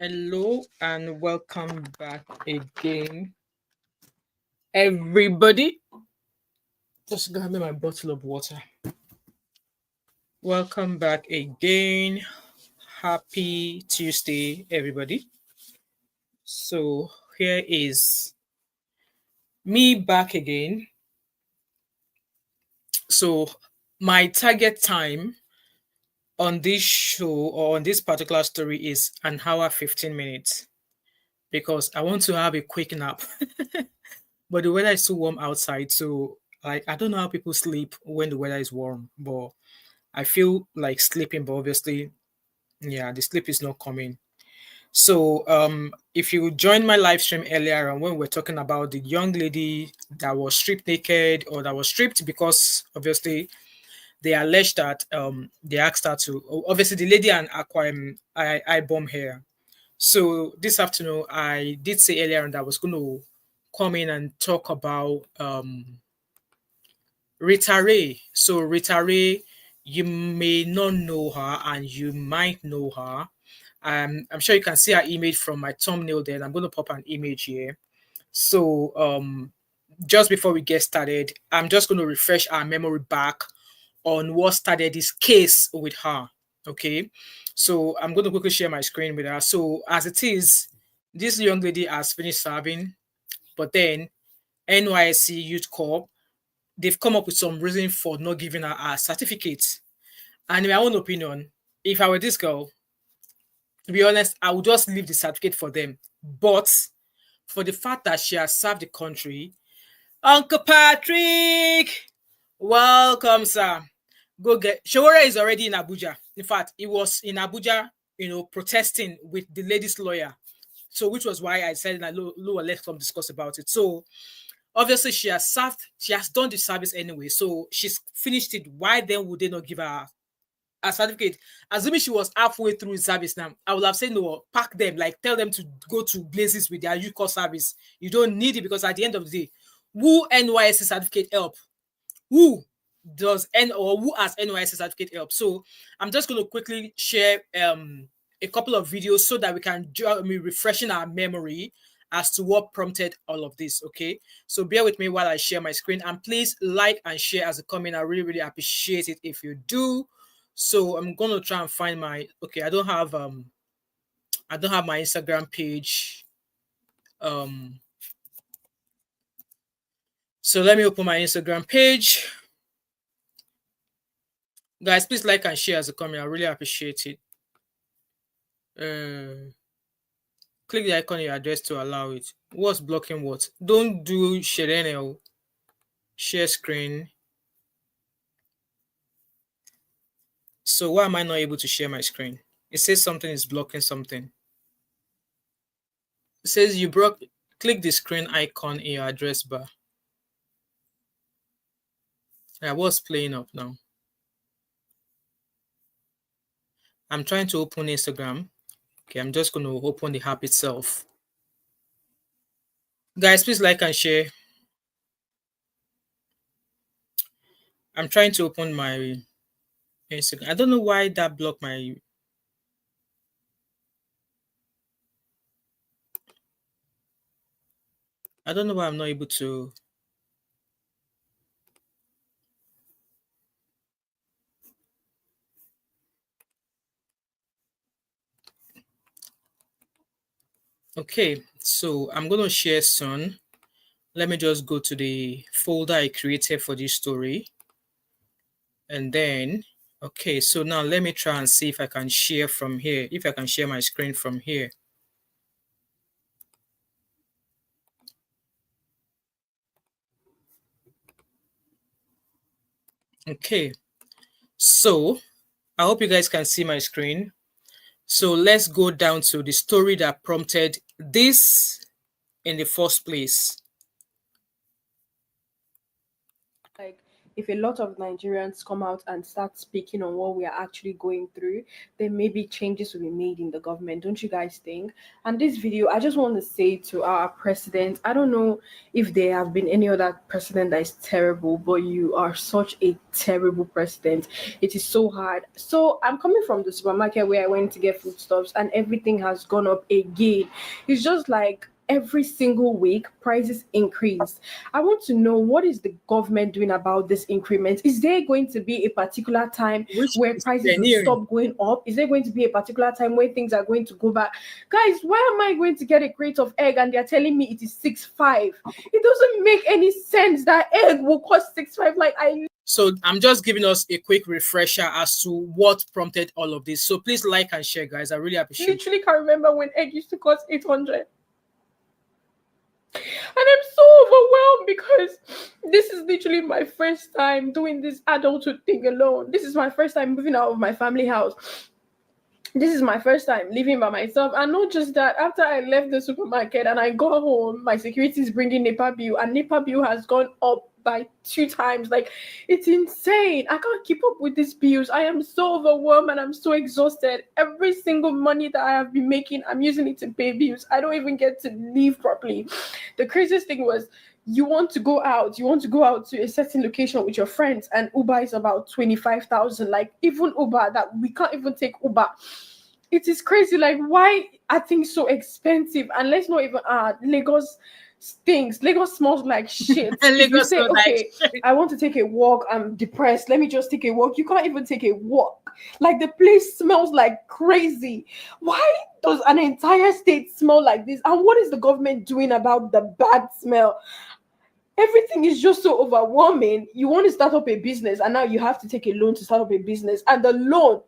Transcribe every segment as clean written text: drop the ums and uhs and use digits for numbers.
Hello and welcome back again, everybody. Just grab me my bottle of water. Welcome back again. Happy Tuesday, everybody. So here is me back again. So my target time on this show or on this particular story is an hour 15 minutes because I want to have a quick nap. But the weather is so warm outside, so I don't know how people sleep when the weather is warm, but I feel like sleeping, but obviously, yeah, the sleep is not coming. So if you joined my live stream earlier on when we were talking about the young lady that was stripped naked or that was stripped because obviously they alleged that they asked her to obviously the lady and I bomb her. So this afternoon I did say earlier on that I was going to come in and talk about Rita Raye. So Rita Raye, you may not know her and you might know her. I'm sure you can see her image from my thumbnail there. And I'm going to pop an image here. So just before we get started, I'm just going to refresh our memory back on what started this case with her. Okay. So I'm going to quickly share my screen with her. So as it is, this young lady has finished serving, but then NYSC Youth Corps, they've come up with some reason for not giving her a certificate. And in my own opinion, if I were this girl, to be honest, I would just leave the certificate for them. But for the fact that she has served the country, Uncle Patrick, welcome, sir. Go get Shawara is already in Abuja. In fact, he was in Abuja, protesting with the lady's lawyer. So, which was why I said that let's come discuss about it. So, obviously, she has served, she has done the service anyway. So she's finished it. Why then would they not give her a certificate? Assuming she was halfway through the service now, I would have said no, pack them, like tell them to go to blazes with their youth corps service. You don't need it because at the end of the day, who NYSC certificate help? Who does who has NYSC certificate help? So I'm just going to quickly share a couple of videos so that we can refreshing our memory as to what prompted all of this. Okay, so bear with me while I share my screen, and please like and share as a comment. I really appreciate it if you do. So I'm gonna try and find my I don't have my Instagram page. So let me open my Instagram page. Guys, please like and share as a comment. I really appreciate it. Click the icon in your address to allow it. What's blocking what? Don't do share screen. So why am I not able to share my screen? It says something is blocking something. It says you broke. Click the screen icon in your address bar. I was playing up now. I'm trying to open Instagram. Okay, I'm just going to open the app itself. Guys, please like and share. I'm trying to open my Instagram. I don't know why that blocked my... I don't know why I'm not able to... Okay, so I'm going to share soon. Let me just go to the folder I created for this story. And then, okay, so now let me try and see if I can share from here, if I can share my screen from here. Okay, so I hope you guys can see my screen. So let's go down to the story that prompted this in the first place. Like if a lot of Nigerians come out and start speaking on what we are actually going through, then maybe changes will be made in the government. Don't you guys think? And this video, I just want to say to our president, I don't know if there have been any other president that is terrible, but you are such a terrible president. It is so hard. So I'm coming from the supermarket where I went to get foodstuffs, and everything has gone up again. It's just like every single week prices increase. I want to know, what is the government doing about this increment? Is there going to be a particular time Which where is prices will engineering. stop going up? Is there going to be a particular time where things are going to go back? Guys, why am I going to get a crate of egg and they're telling me it is 6.5? It doesn't make any sense that egg will cost 6.5. Like, So I'm just giving us a quick refresher as to what prompted all of this. So please like and share, guys. I really appreciate it. literally can't remember when egg used to cost 800. And I'm so overwhelmed because this is literally my first time doing this adulthood thing alone. This is my first time moving out of my family house. This is my first time living by myself. And not just that, after I left the supermarket and I got home, my security is bringing NEPA bill, and NEPA bill has gone up by 2 times. Like, it's insane. I can't keep up with these bills. I am so overwhelmed and I'm so exhausted. Every single money that I have been making, I'm using it to pay bills. I don't even get to live properly. The craziest thing was, you want to go out to a certain location with your friends, and Uber is about 25,000. Like, even Uber, that we can't even take Uber. It is crazy. Like, why are things so expensive? And let's not even Lagos stinks. Lagos smells like shit. If you say, okay, I want to take a walk, I'm depressed, let me just take a walk, you can't even take a walk. Like, the place smells like crazy. Why does an entire state smell like this? And what is the government doing about the bad smell? Everything is just so overwhelming. You want to start up a business, and now you have to take a loan to start up a business, and the loan,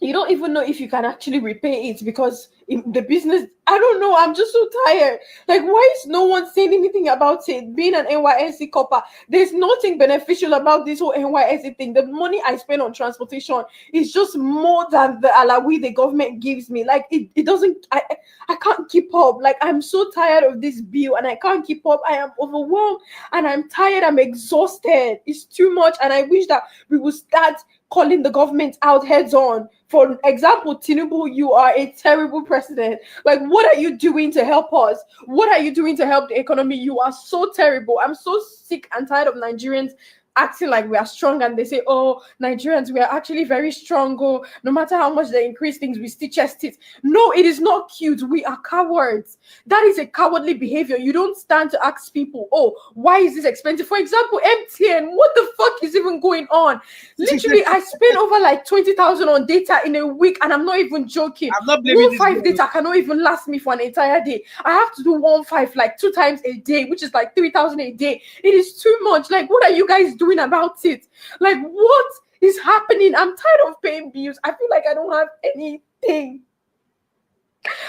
you don't even know if you can actually repay it, because in the business, I don't know, I'm just so tired. Like, why is no one saying anything about it? Being an NYSC copper, there's nothing beneficial about this whole NYSC thing. The money I spend on transportation is just more than the alawi the government gives me. Like, it doesn't, I can't keep up. Like, I'm so tired of this bill and I can't keep up. I am overwhelmed and I'm tired, I'm exhausted. It's too much, and I wish that we would start calling the government out heads on. For example, Tinubu, you are a terrible president. Like, what are you doing to help us? What are you doing to help the economy? You are so terrible. I'm so sick and tired of Nigerians acting like we are strong, and they say, oh, Nigerians, we are actually very strong. Oh, no matter how much they increase things, we still chest it. No, it is not cute. We are cowards. That is a cowardly behavior. You don't stand to ask people, oh, why is this expensive? For example, MTN, what the fuck is even going on? Literally, I spent over like 20,000 on data in a week, and I'm not even joking. I'm not blaming 1.5 data cannot even last me for an entire day. I have to do 1.5 like 2 times a day, which is like 3,000 a day. It is too much. Like, what are you guys doing about it? Like, what is happening? I'm tired of paying bills. I feel like I don't have anything.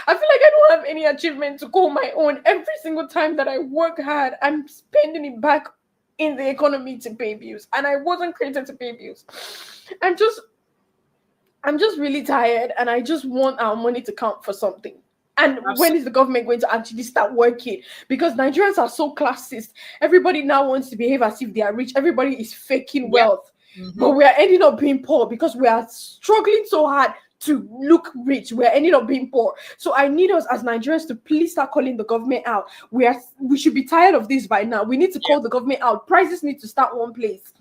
I feel like I don't have any achievement to call my own. Every single time that I work hard, I'm spending it back in the economy to pay bills, and I wasn't created to pay bills. I'm just really tired, and I just want our money to count for something. And when is the government going to actually start working? Because Nigerians are so classist. Everybody now wants to behave as if they are rich. Everybody is faking wealth. But we are ending up being poor because we are struggling so hard to look rich. We're ending up being poor. So I need us as Nigerians to please start calling the government out. We should be tired of this by now. We need to call the government out. Prices need to start one place.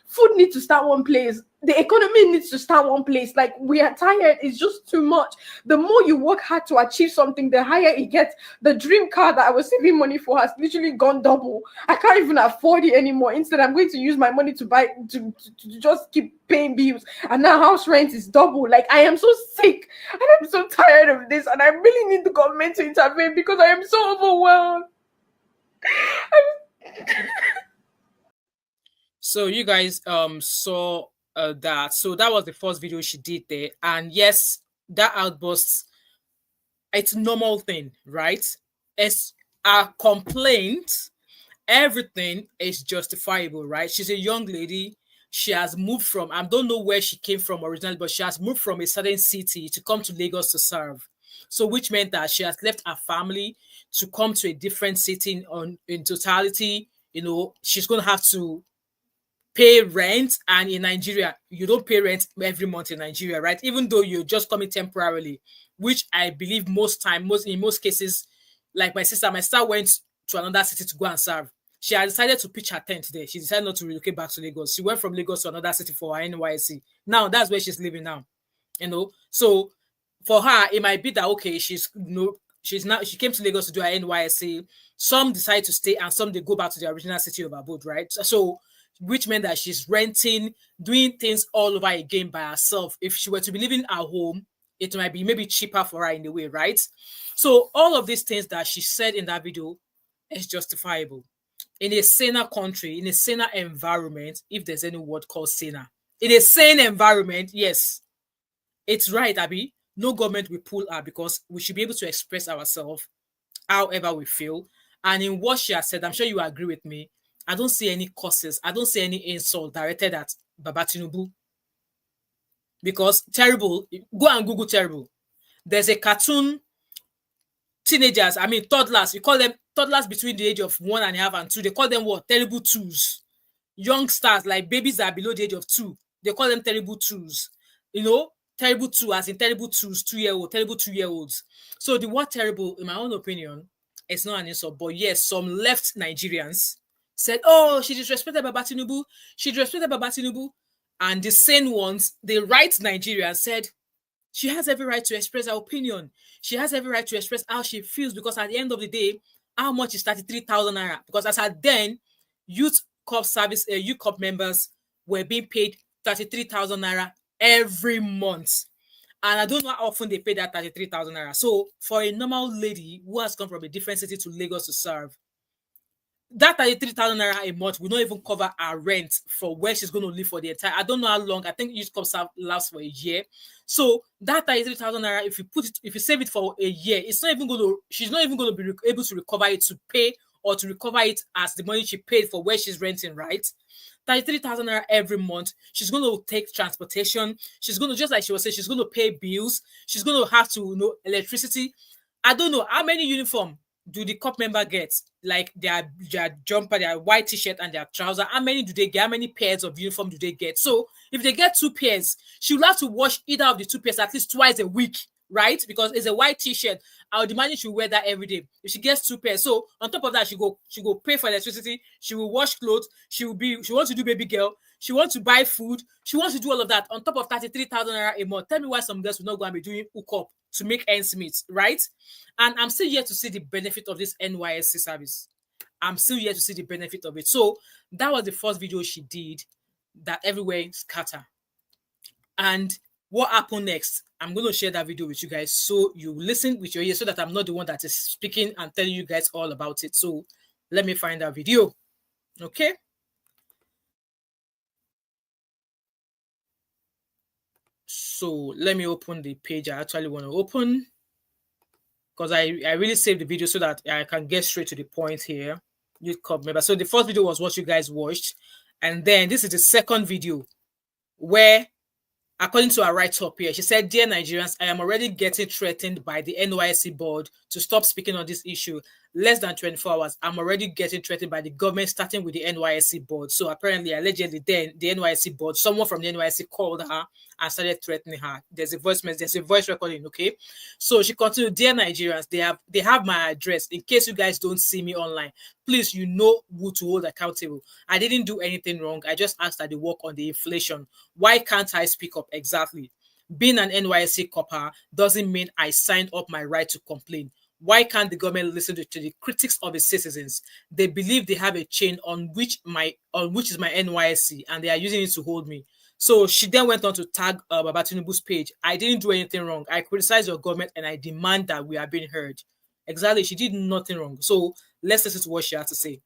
Food needs to start one place. The economy needs to start one place. Like, we are tired. It's just too much. The more you work hard to achieve something, the higher it gets. The dream car that I was saving money for has literally gone double. I can't even afford it anymore. Instead, I'm going to use my money to buy, to just keep paying bills. And now house rent is double. Like, I am so sick and I'm so tired of this. And I really need the government to intervene because I am so overwhelmed. So you guys saw that. So that was the first video she did there. And yes, that outburst, it's a normal thing, right? It's a complaint. Everything is justifiable, right? She's a young lady. She has moved from, I don't know where she came from originally, but she has moved from a certain city to come to Lagos to serve. So which meant that she has left her family to come to a different city in totality. You know, she's going to have to pay rent, and in Nigeria, you don't pay rent every month in Nigeria, right? Even though you're just coming temporarily, which I believe in most cases, like my sister went to another city to go and serve. She had decided to pitch her tent there. She decided not to relocate back to Lagos. She went from Lagos to another city for her NYSC. Now that's where she's living now. So for her, it might be that okay, she came to Lagos to do her NYSC. Some decide to stay and some they go back to the original city of abode, right? So which meant that she's renting, doing things all over again by herself. If she were to be living at home, it might be maybe cheaper for her in a way, right? So all of these things that she said in that video is justifiable. In a saner country, in a saner environment, if there's any word called saner, in a sane environment, yes, it's right, Abby. No government will pull her because we should be able to express ourselves however we feel. And in what she has said, I'm sure you agree with me, I don't see any curses. I don't see any insult directed at Baba Tinubu. Because terrible, go and Google terrible. There's a cartoon, teenagers, toddlers, you call them toddlers between the age of 1.5 and 2. They call them what? Terrible twos. Youngsters, like babies that are below the age of 2. They call them terrible twos. Terrible two, as in terrible twos, 2-year-old, terrible 2-year-olds. So the word terrible, in my own opinion, it's not an insult. But yes, some left Nigerians said, oh, she disrespected Baba Tinubu. She disrespected Baba Tinubu. And the sane ones, the right Nigerians said, she has every right to express her opinion. She has every right to express how she feels, because at the end of the day, how much is 33,000 naira? Because as at then, youth corps members were being paid 33,000 naira every month. And I don't know how often they pay that 33,000 naira. So for a normal lady who has come from a different city to Lagos to serve, that 33,000 naira a month will not even cover her rent for where she's going to live for the entire. I don't know how long. I think youth corps lasts for a year. So that 33,000 naira, if you save it for a year, she's not even going to be able to recover it to pay, or to recover it as the money she paid for where she's renting, right? 33,000 naira every month. She's going to take transportation. She's going to, just like she was saying, she's going to pay bills. She's going to have to electricity. I don't know how many uniform do the corps member get, like their jumper, their white t-shirt and their trouser. How many do they get? How many pairs of uniform do they get? So if they get 2 pairs, she will have to wash either of the 2 pairs at least twice a week, right? Because it's a white t-shirt. I would imagine she will wear that every day. If she gets 2 pairs, so on top of that, she go pay for electricity. She will wash clothes. She wants to do baby girl. She wants to buy food. She wants to do all of that on top of 33,000 naira a month. Tell me why some girls will not go and be doing hookup to make ends meet, right? And I'm still yet to see the benefit of this NYSC service. I'm still yet to see the benefit of it. So that was the first video she did that everywhere scatter. And what happened next? I'm going to share that video with you guys so you listen with your ears, so that I'm not the one that is speaking and telling you guys all about it. So let me find that video. Okay. So let me open the page I actually want to open, because I really saved the video so that I can get straight to the point here. Youth corps member. So the first video was what you guys watched. And then this is the second video where, according to her write-up here, she said, "Dear Nigerians, I am already getting threatened by the NYSC board to stop speaking on this issue. Less than 24 hours, I'm already getting threatened by the government, starting with the NYSC board." So apparently, allegedly, then the NYSC board, someone from the NYSC called her and started threatening her. There's a voice recording, okay? So she continued, "Dear Nigerians, they have my address. In case you guys don't see me online, please, you know who to hold accountable. I didn't do anything wrong. I just asked that they work on the inflation. Why can't I speak up? Exactly. Being an NYSC copper doesn't mean I signed up my right to complain. Why can't the government listen to the critics of its citizens? They believe they have a chain on which is my NYSC, and they are using it to hold me." So she then went on to tag Baba Tinubu's page. "I didn't do anything wrong. I criticize your government and I demand that we are being heard." Exactly, she did nothing wrong. So let's listen to what she had to say.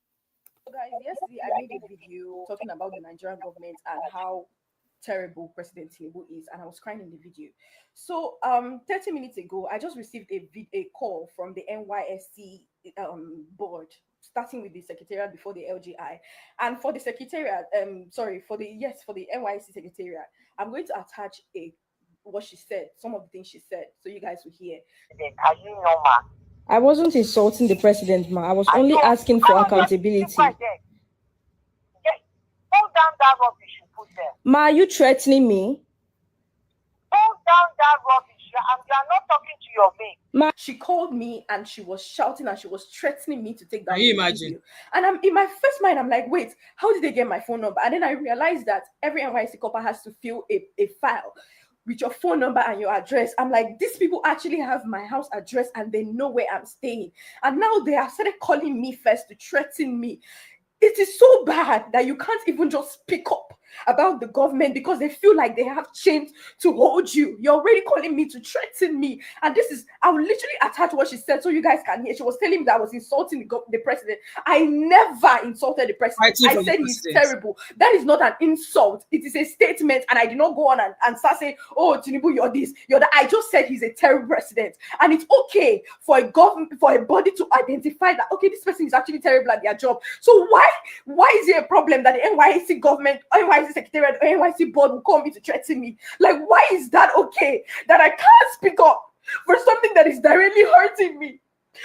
So guys, yesterday I made a video talking about the Nigerian government and how terrible President Tinubu is, and I was crying in the video. So 30 minutes ago, I just received a call from the NYSC board, starting with the secretariat before the LGI. And for the secretariat, for the NYSC secretariat, I'm going to attach what she said, some of the things she said, so you guys will hear. Are you normal? I wasn't insulting the president, ma. I was only asking for accountability. Hold down that rubbish you put there. Ma, are you threatening me? Hold down that rubbish. You are not talking to your mate. Ma, she called me and she was shouting and she was threatening me to take down Can you the imagine? video. And I'm in my first mind, I'm like, wait, how did they get my phone number? And then I realized that every NYSC copper has to fill a file with your phone number and your address. I'm like, these people actually have my house address and they know where I'm staying. And now they have started calling me first to threaten me. It is so bad that you can't even just speak up about the government because they feel like they have chains to hold you. You're already calling me to threaten me. And this is, I will literally attach what she said so you guys can hear. She was telling me that I was insulting the president. I never insulted the president. I said he's terrible. That is not an insult. It is a statement. And I did not go on and start saying, oh, Tinubu, you're this, you're that. I just said he's a terrible president. And it's okay for a government, for a body to identify that, okay, this person is actually terrible at their job. So why is it a problem that the NYSC government, NYSC secretariat, or NYSC board will call me to threaten me? Like, why is that okay? That I can't speak up for something that is directly hurting me?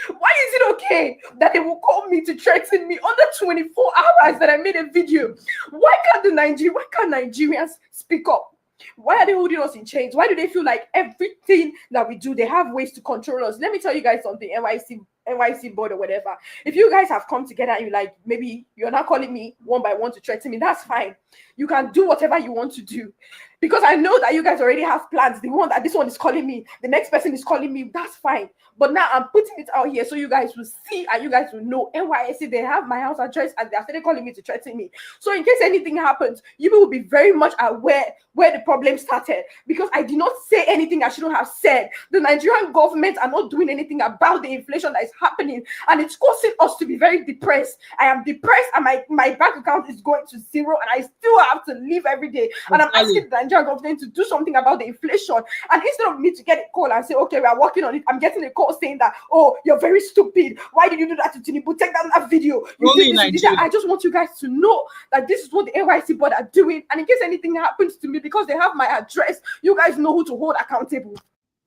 Why is it okay that they will call me to threaten me under 24 hours that I made a video? Why can't Nigerians speak up? Why are they holding us in chains? Why do they feel like everything that we do, they have ways to control us? Let me tell you guys something, NYSC board or whatever. If you guys have come together and you like, maybe you're not calling me one by one to threaten me, that's fine. You can do whatever you want to do. Because I know that you guys already have plans. The one that this one is calling me, the next person is calling me, that's fine. But now I'm putting it out here so you guys will see and you guys will know. NYSC, they have my house address and they are still calling me to threaten me. So in case anything happens, you will be very much aware where the problem started. Because I did not say anything I shouldn't have said. The Nigerian government are not doing anything about the inflation that is happening. And it's causing us to be very depressed. I am depressed and my bank account is going to zero and I still have to live every day. And I'm asking the Nigerian government to do something about the inflation. And instead of me to get a call and say, okay, we are working on it, I'm getting a call saying that, oh, you're very stupid. Why did you do that to Tinubu? Take down that video. You did this, you did that. I just want you guys to know that this is what the NYC board are doing. And in case anything happens to me, because they have my address, you guys know who to hold accountable.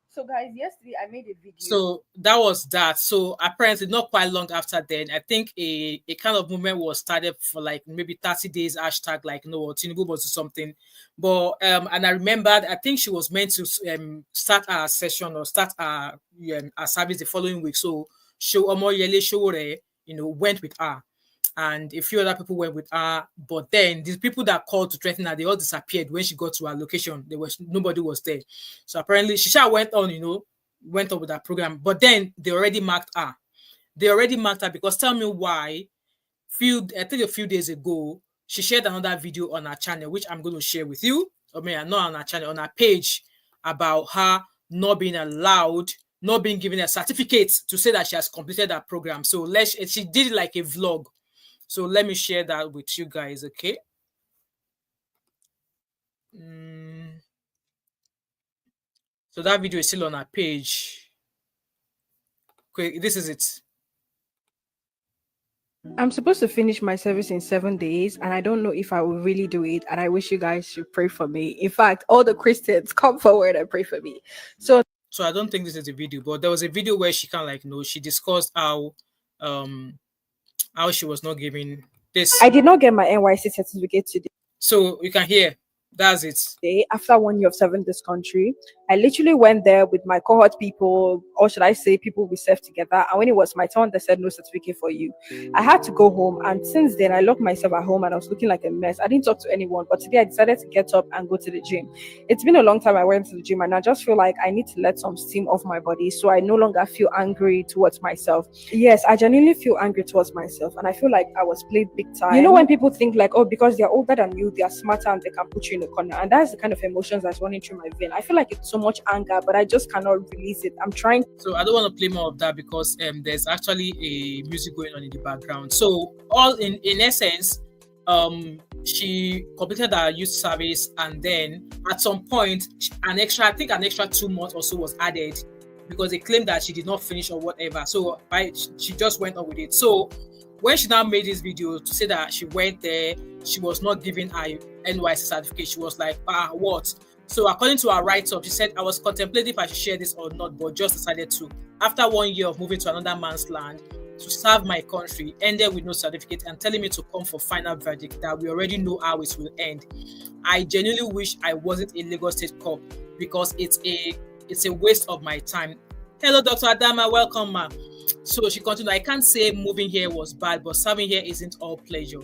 So guys, yesterday I made a video. So that was that. So apparently not quite long after then, I think a kind of movement was started for like maybe 30 days, hashtag like, no, Tinubu was something. But and I remembered, I think she was meant to start a session or start a service the following week. So Omoyele Showore, went with her. And a few other people went with her, but then these people that called to threaten her, they all disappeared when she got to her location. Nobody was there. So apparently she went on, went on with that program. But then they already marked her. Because tell me why. I think a few days ago, she shared another video on her channel, which I'm going to share with you. I mean, not on her channel, on her page, about her not being allowed, not being given a certificate to say that she has completed that program. So she did it like a vlog. So let me share that with you guys, okay? So that video is still on our page. Okay, this is it. I'm supposed to finish my service in 7 days, and I don't know if I will really do it. And I wish you guys should pray for me. In fact, all the Christians come forward and pray for me. So I don't think this is a video, but there was a video where she she discussed how she was not giving this. I did not get my NYSC certificate today. So you can hear. That's it. After 1 year of serving this country, I literally went there with my cohort people, or should I say people we served together. And when it was my turn, they said no certificate for you. I had to go home. And since then, I locked myself at home and I was looking like a mess. I didn't talk to anyone. But today I decided to get up and go to the gym. It's been a long time I went to the gym and I just feel like I need to let some steam off my body. So I no longer feel angry towards myself. Yes, I genuinely feel angry towards myself. And I feel like I was played big time. You know when people think like, oh, because they're older than you, they're smarter and they can put you in a corner. And that's the kind of emotions that's running through my vein. I feel like it's so much anger, but I just cannot release it. I'm trying. So I don't want to play more of that because there's actually a music going on in the background. So all in essence, she completed her youth service, and then at some point an extra 2 months or so was added because they claimed that she did not finish or whatever. So she just went on with it. So when she now made this video to say that she went there, she was not given her NYSC certificate. She was like, what? So according to her write-up, she said, I was contemplating if I should share this or not, but just decided to. After 1 year of moving to another man's land, to serve my country ended with no certificate and telling me to come for final verdict that we already know how it will end. I genuinely wish I wasn't a Lagos State cop because it's a waste of my time. Hello, Dr. Adama, welcome, ma. So she continued, I can't say moving here was bad, but serving here isn't all pleasure.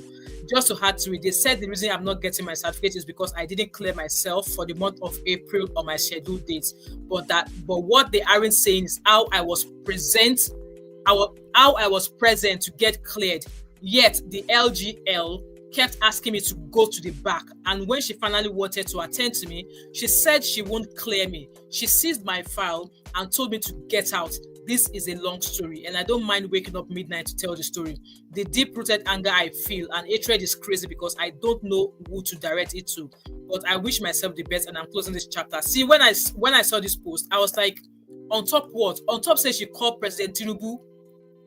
Just to add to it, they said the reason I'm not getting my certificate is because I didn't clear myself for the month of April on my scheduled dates. But what they aren't saying is how I was present to get cleared. Yet the LGL kept asking me to go to the back, and when she finally wanted to attend to me, she said she won't clear me. She seized my file and told me to get out. This is a long story, and I don't mind waking up midnight to tell the story. The deep-rooted anger I feel and hatred is crazy because I don't know who to direct it to. But I wish myself the best, and I'm closing this chapter. See, when I saw this post, I was like, on top what? On top says she called President Tinubu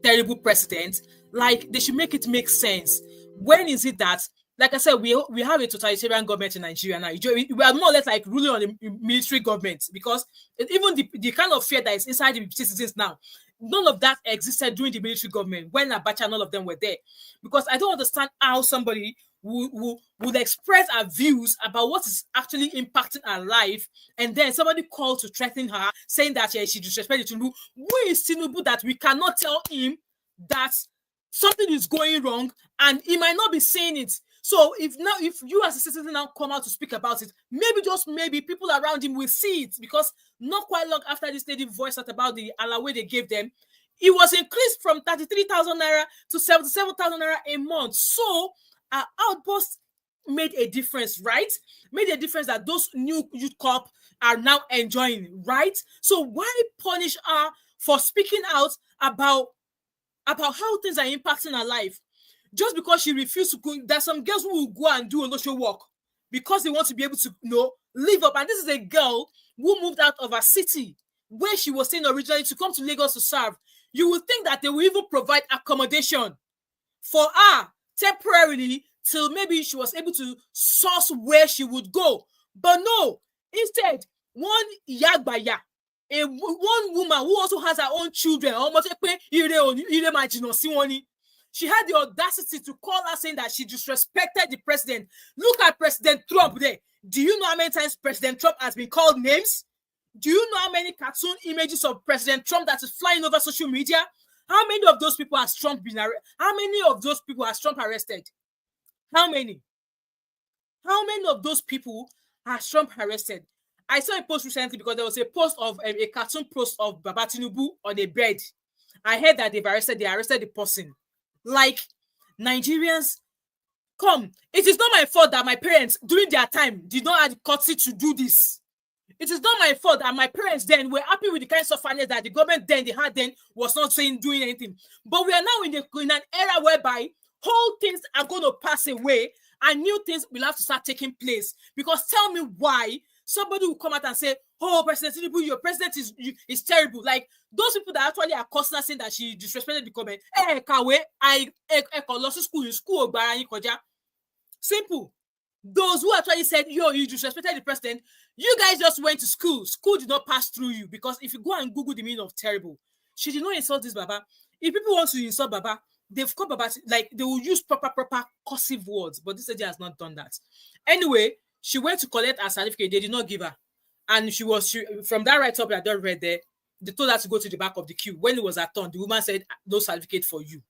terrible president. Like, they should make it make sense. When is it that, like I said, we have a totalitarian government in Nigeria now. We are more or less like ruling on the military government, because even the kind of fear that is inside the citizens now, none of that existed during the military government when Abacha and all of them were there. Because I don't understand how somebody would express her views about what is actually impacting her life, and then somebody called to threaten her, saying that she disrespected Tinubu. Who is Tinubu that we cannot tell him that something is going wrong, and he might not be saying it? So if you as a citizen now come out to speak about it, maybe people around him will see it, because not quite long after this lady voiced out about the allowance they gave them, it was increased from 33,000 naira to 77,000 naira a month. So our outpost made a difference, right? Made a difference that those new youth corps are now enjoying, right? So why punish her for speaking out about how things are impacting her life? Just because she refused to go, there's some girls who will go and do a social work because they want to be able to, live up. And this is a girl who moved out of her city where she was staying originally to come to Lagos to serve. You would think that they will even provide accommodation for her temporarily till maybe she was able to source where she would go. But no, instead, one yagbaya, one woman who also has her own children, she had the audacity to call her saying that she disrespected the president. Look at President Trump there. Do you know how many times President Trump has been called names? Do you know how many cartoon images of President Trump that is flying over social media? How many of those people has Trump been arrested? How many of those people has Trump arrested? How many? How many of those people has Trump arrested? I saw a post recently because there was a post of a cartoon post of Baba Tinubu on a bed. I heard that they arrested the person. Like, Nigerians, come. It is not my fault that my parents, during their time, did not have the courtesy to do this. It is not my fault that my parents then were happy with the kind of finance that the government then they had then was not doing anything. But we are now in an era whereby whole things are going to pass away and new things will have to start taking place. Because tell me why somebody will come out and say, oh, President Tinubu, your president is terrible. Like, those people that actually are cursing, saying that she disrespected the government. Simple. Those who actually said, yo, you disrespected the president, you guys just went to school. School did not pass through you, because if you go and Google the meaning of terrible, she did not insult this Baba. If people want to insult Baba, they've come Baba, like, they will use proper cursive words, but this lady has not done that. Anyway, she went to collect her certificate. They did not give her. And she from that write-up that I just read there, they told her to go to the back of the queue. When it was her turn, the woman said, no certificate for you.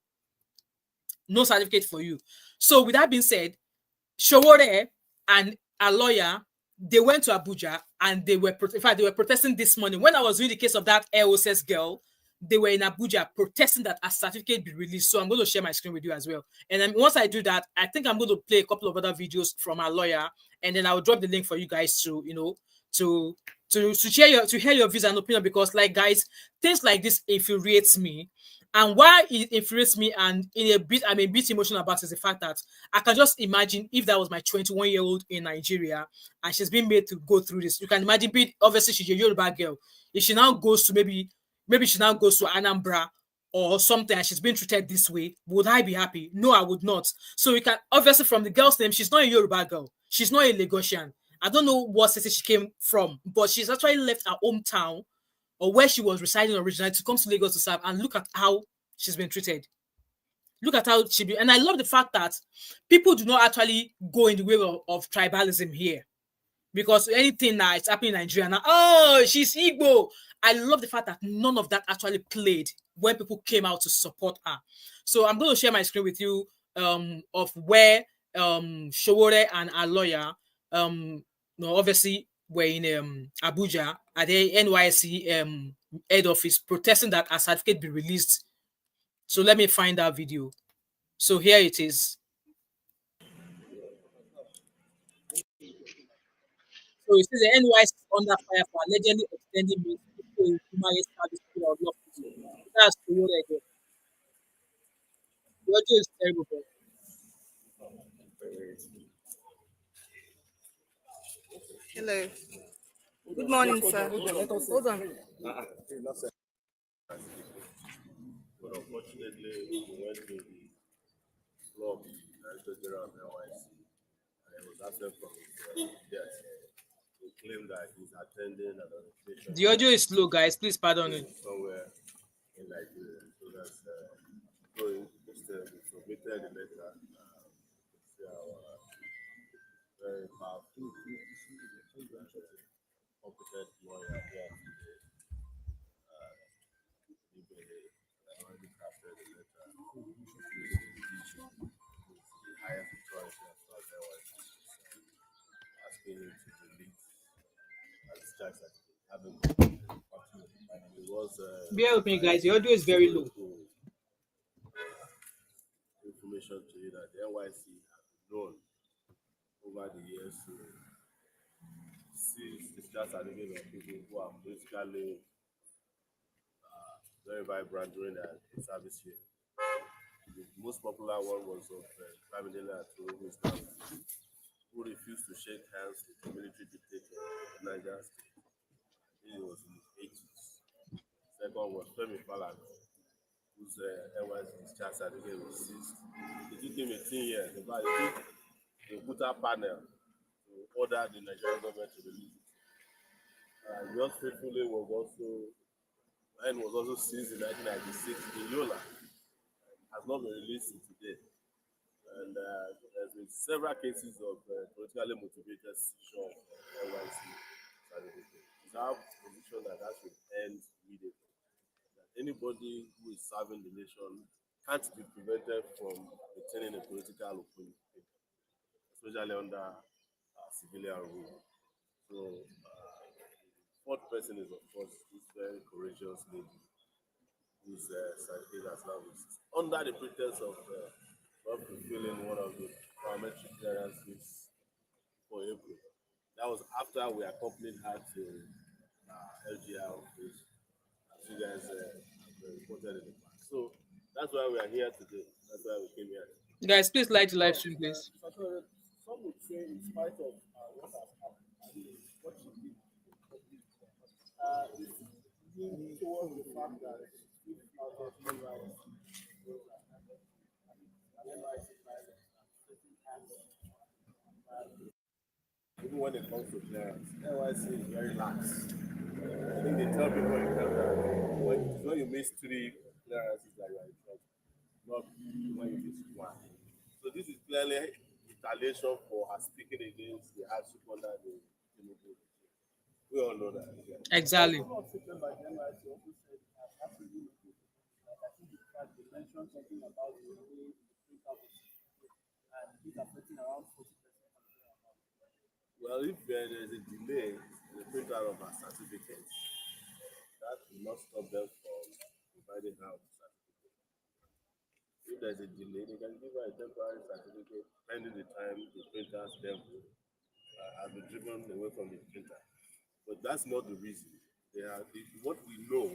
No certificate for you. So with that being said, Showore and a lawyer, they went to Abuja and they were protesting this morning. When I was reading the case of that LOSS girl, they were in Abuja protesting that a certificate be released. So I'm going to share my screen with you as well. And then once I do that, I think I'm going to play a couple of other videos from our lawyer, and then I'll drop the link for you guys to, to hear your views and opinion, because, like, guys, things like this infuriates me. And why it infuriates me, and I'm a bit emotional about, is the fact that I can just imagine if that was my 21-year-old in Nigeria and she's been made to go through this. You can imagine, obviously she's a Yoruba girl. If she now goes to maybe she now goes to Anambra or something and she's been treated this way, would I be happy? No, I would not. So you can, obviously from the girl's name, she's not a Yoruba girl. She's not a Lagosian. I don't know what city she came from, but she's actually left her hometown or where she was residing originally to come to Lagos to serve, and look at how she's been treated. Look at how she be, and I love the fact that people do not actually go in the way of tribalism here, because anything that is happening in Nigeria now, oh, she's Igbo. I love the fact that none of that actually played when people came out to support her. So I'm going to share my screen with you of where Showore and our lawyer obviously were in Abuja at the NYSC head office protesting that her certificate be released. So let me find that video. So here it is. So it says the NYC is under fire for allegedly extending means to human rights service to our lawful. That's the word again. The audio is terrible, bro. Hello. Good morning, sir. Hold on. But unfortunately, we went to the club, Director General of NYC, and he was absent from his desk. He claimed that he's attending an organization The audio is slow, guys. Please pardon me. somewhere in Nigeria. So that's so we submitted the letter. See our very powerful, competent lawyer here today. He already captured the letter. The highest authority as far as NYC asking him to release as charge certificate. Having it was Bear with me, guys. The audio is very low. information to you that the NYC has known over the years to seize discharge certificate of people who are politically very vibrant during their service here. The most popular one was of President Tinubu, who refused to shake hands with the military dictator of Nigeria State. He was in his 80s. Second was Femi Falana, whose NYC discharge certificate was seized. It took him 18 years. In fact, it took the Buta panel to order the Nigerian government to release it. Yours faithfully was also seized in 1996 in Yola. Has not been released to today. And there's been several cases of politically motivated seizure of NYC certificate. It's our position that should end immediately. That anybody who is serving the nation can't be prevented from retaining a political opinion, especially under civilian rule. So, fourth person is, of course, this very courageous lady whose certificate has now been under the pretense of not fulfilling one of the parliamentary clearances for April. That was after we accompanied her to LGR office, as you guys have reported in the past. So that's why we are here today. That's why we came here. Guys, please like the live stream, please. Some would say, in spite of what has happened, what she did, is leaning towards the fact that if out of human rights, even when it comes to clearance, NYC is very lax. I think they tell people in Canada when you miss 3 clearances that you are in trouble, not when you miss 1. So this is clearly retaliation for her speaking against the hardship under the Tinubu. We all know that. Yeah. Exactly. Well, if there is a delay in the printout of her certificate, that will not stop them from providing her with certificate. If there's a delay, they can give her a temporary certificate pending the time the printer's demo has been driven away from the printer. But that's not the reason. What we know,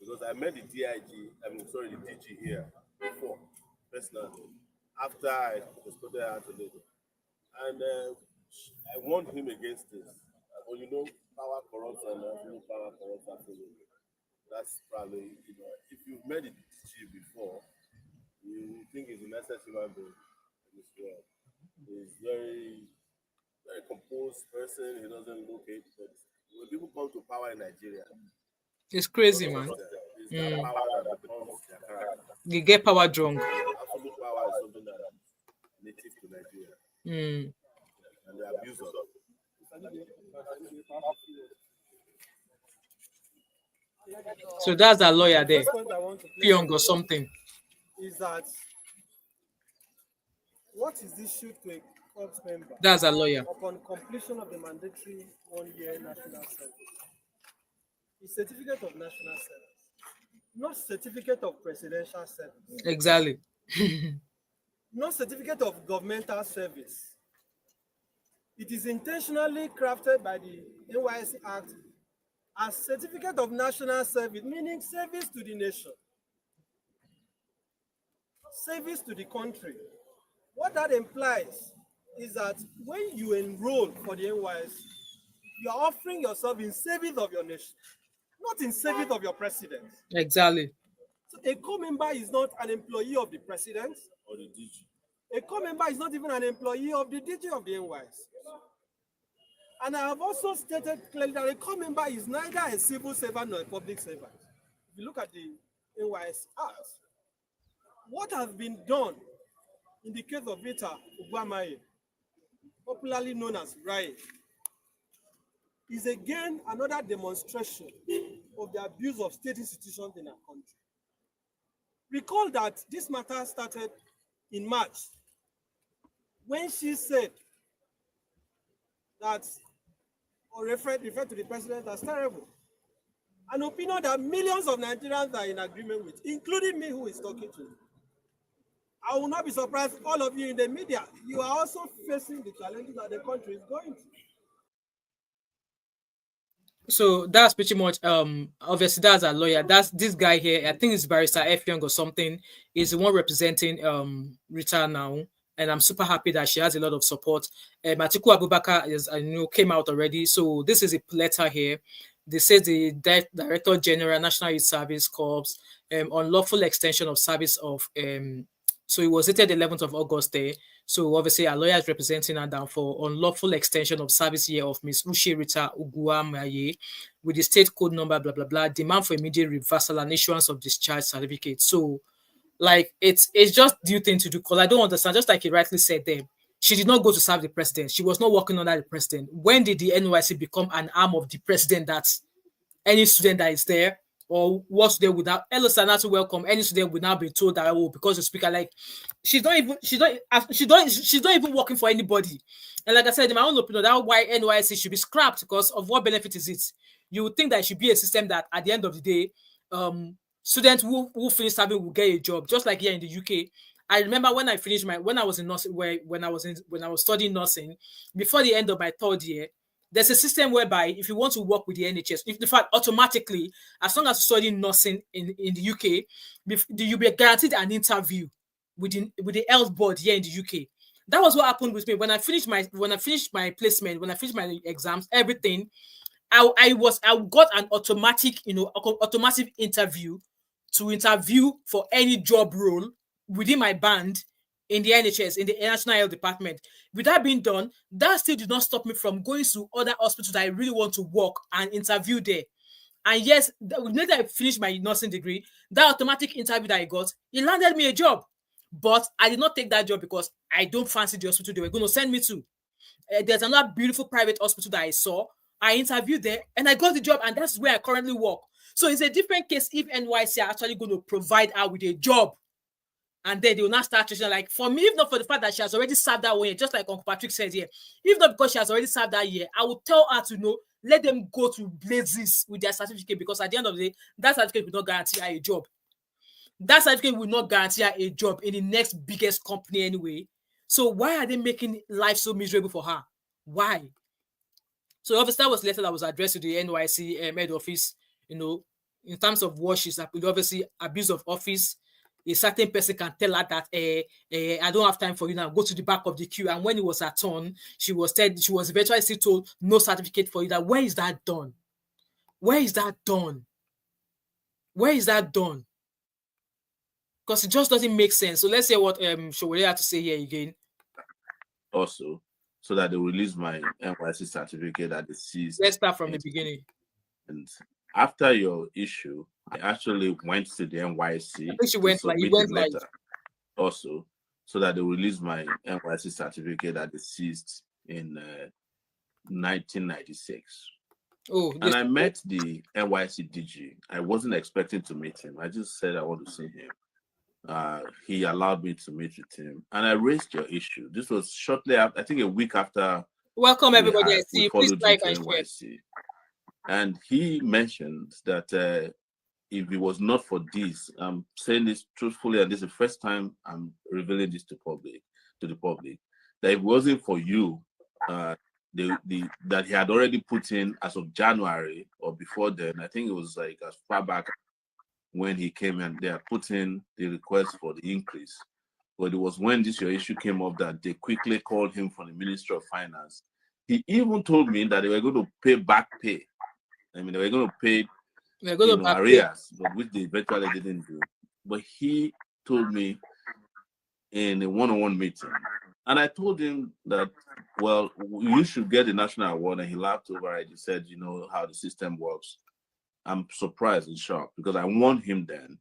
because I met the the DG here before, personally, after I escorted her to Lagos. And I warned him against this. But power corrupts and power corrupts absolutely. That's probably, if you've met the DG before, you think he's the nicest human being in this world. He's very, very composed person. He doesn't look it, but when people come to power in Nigeria, It's crazy, man. it's that power that becomes their character. They get power drunk. Absolute power is something that is native to Nigeria, and the abuse of it. So that's a lawyer there, First point I want to place young or something. is that what is issued to a corps member That's a lawyer. upon completion of the mandatory 1-year national service is certificate of national service, not certificate of presidential service, Exactly. not certificate of governmental service. It is intentionally crafted by the NYSC Act as certificate of national service, meaning service to the nation, service to the country. What that implies is that when you enroll for the NYSC, you are offering yourself in service of your nation, not in service of your president. Exactly. So a corps member is not an employee of the president, Or the DG. a corps member is not even an employee of the DG of the NYSC. And I have also stated clearly that a corps member is neither a civil servant nor a public servant. If you look at the NYSC Act, what has been done in the case of Rita Raye, popularly known as Raye, is again another demonstration of the abuse of state institutions in our country. Recall that this matter started in March when she said that, or referred to the president as terrible. An opinion that millions of Nigerians are in agreement with, including me who is talking to you. I will not be surprised, all of you in the media, you are also facing the challenges that the country is going through. So that's pretty much obviously that's a lawyer. That's this guy here. I think it's Barrister F Young or something. Is the one representing Rita now, and I'm super happy that she has a lot of support. Atiku Abubakar is came out already. So this is a letter here. This says the Director General National Youth Service Corps unlawful extension of service of so it was dated 11th of August there. So obviously our lawyer is representing her down for unlawful extension of service year of Miss Uche Rita Uguamaye with the state code number, blah, blah, blah, demand for immediate reversal and issuance of discharge certificate. So like it's just due thing to do because I don't understand, just like he rightly said there, she did not go to serve the president. She was not working under the president. When did the NYC become an arm of the president that any student that is there or works there without to welcome any student would now be told that because the speaker like she's not even working for anybody. And like I said, in my own opinion, that's why NYC should be scrapped because of what benefit is it? You would think that it should be a system that at the end of the day, students who finish serving will get a job, just like here in the UK. I remember when I finished when I was in nursing, when I was studying nursing, before the end of my third year, there's a system whereby if you want to work with the NHS, if in fact automatically, as long as you study nursing in the UK, you'll be guaranteed an interview with the health board here in the UK. That was what happened with me when I finished my placement, when I finished my exams, everything. I got an automatic interview to interview for any job role within my band in the NHS, in the National Health Department. With that being done, that still did not stop me from going to other hospitals that I really want to work and interview there. And yes, later I finished my nursing degree, that automatic interview that I got, it landed me a job. But I did not take that job because I don't fancy the hospital they were going to send me to. There's another beautiful private hospital that I saw. I interviewed there and I got the job, and that's where I currently work. So it's a different case if NYC are actually going to provide her with a job. And then they will not start treating her like, for me, if not for the fact that she has already served that year, just like Uncle Patrick said here, if not because she has already served that year, I would tell her to let them go to blazes with their certificate, because at the end of the day, that certificate will not guarantee her a job. That certificate will not guarantee her a job in the next biggest company anyway. So why are they making life so miserable for her? Why? So obviously that was a letter that was addressed to the NYC head office, in terms of what she's obviously abuse of office. A certain person can tell her that I don't have time for you now, go to the back of the queue. And when it was her turn, she was eventually still told no certificate for you. That where is that done? Where is that done? Where is that done? Because it just doesn't make sense. So let's say what Showore had to say here again. Also, so that they release my NYC certificate that they seized. Let's start from the beginning. And after your issue, I actually went to the NYSC I think she to went like, you submit a went like, letter also, so that they release my NYSC certificate that is seized in 1996. oh, And this, I met the NYSC DG. I wasn't expecting to meet him. I just said I want to see him. He allowed me to meet with him, and I raised your issue. This was shortly after, I think a week after welcome everybody. I see we you. Please followed you like to and share. NYC. And he mentioned that if it was not for this, I'm saying this truthfully, and this is the first time I'm revealing this to the public, that if it wasn't for you, that he had already put in as of January or before then, I think it was like as far back when he came and they had put in the request for the increase. But it was when your issue came up that they quickly called him from the Ministry of Finance. He even told me that they were going to pay back pay. I mean, they were going to pay, We're going to back arrears, but which they eventually didn't do. But he told me in a one-on-one meeting, and I told him that, well, you should get the national award, and he laughed over it. He said, you know how the system works. I'm surprised and shocked because I warned him then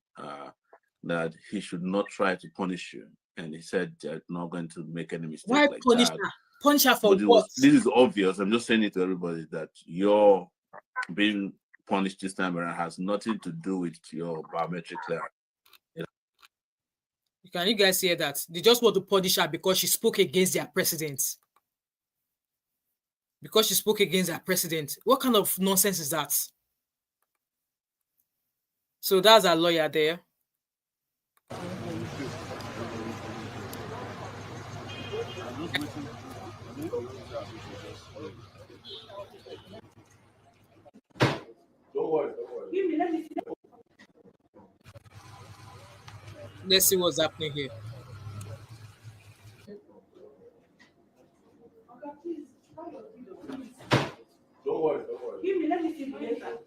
that he should not try to punish you, and he said they're not going to make any mistake Why like punish that. her? Punish her for But what? this is obvious. I'm just saying it to everybody that you're being punished this time around has nothing to do with your biometric clearance. Can you guys hear that? They just want to punish her because she spoke against their president. Because she spoke against their president. What kind of nonsense is that? So that's our lawyer there. Don't worry. Let's see what's happening here. Don't worry. Let me see the letter.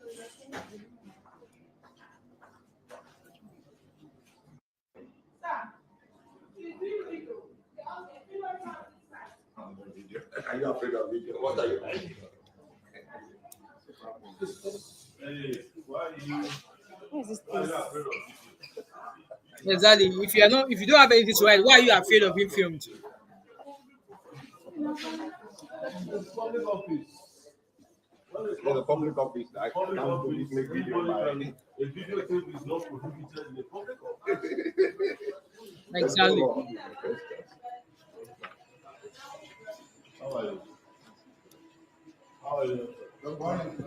Are you afraid of video? What are you like? Hey, why are you? Exactly. If you don't have anything to write, why are you afraid of being filmed? Public office. There's a public office. I Public can't office. make video by A video tape is not prohibited in the public office. Exactly. How are you? How are you? Good morning.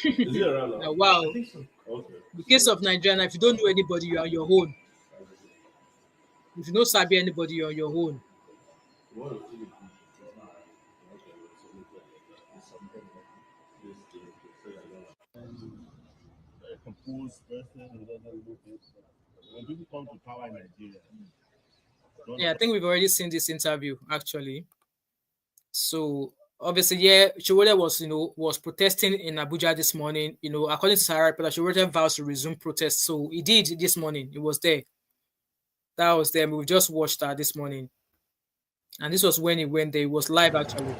Is he around now? Wow. Okay. The case of Nigeria, if you don't know anybody, you're on your own. If you don't sabi anybody, you're on your own. A composed person who doesn't look it. When people come to power in Nigeria, Yeah, I think we've already seen this interview actually. So obviously, yeah, Chiwode was protesting in Abuja this morning. According to Sahara Report, Chiwode vows to resume protest. So he did this morning. He was there. That was them. We just watched that this morning. And this was when he went there. It was live actually.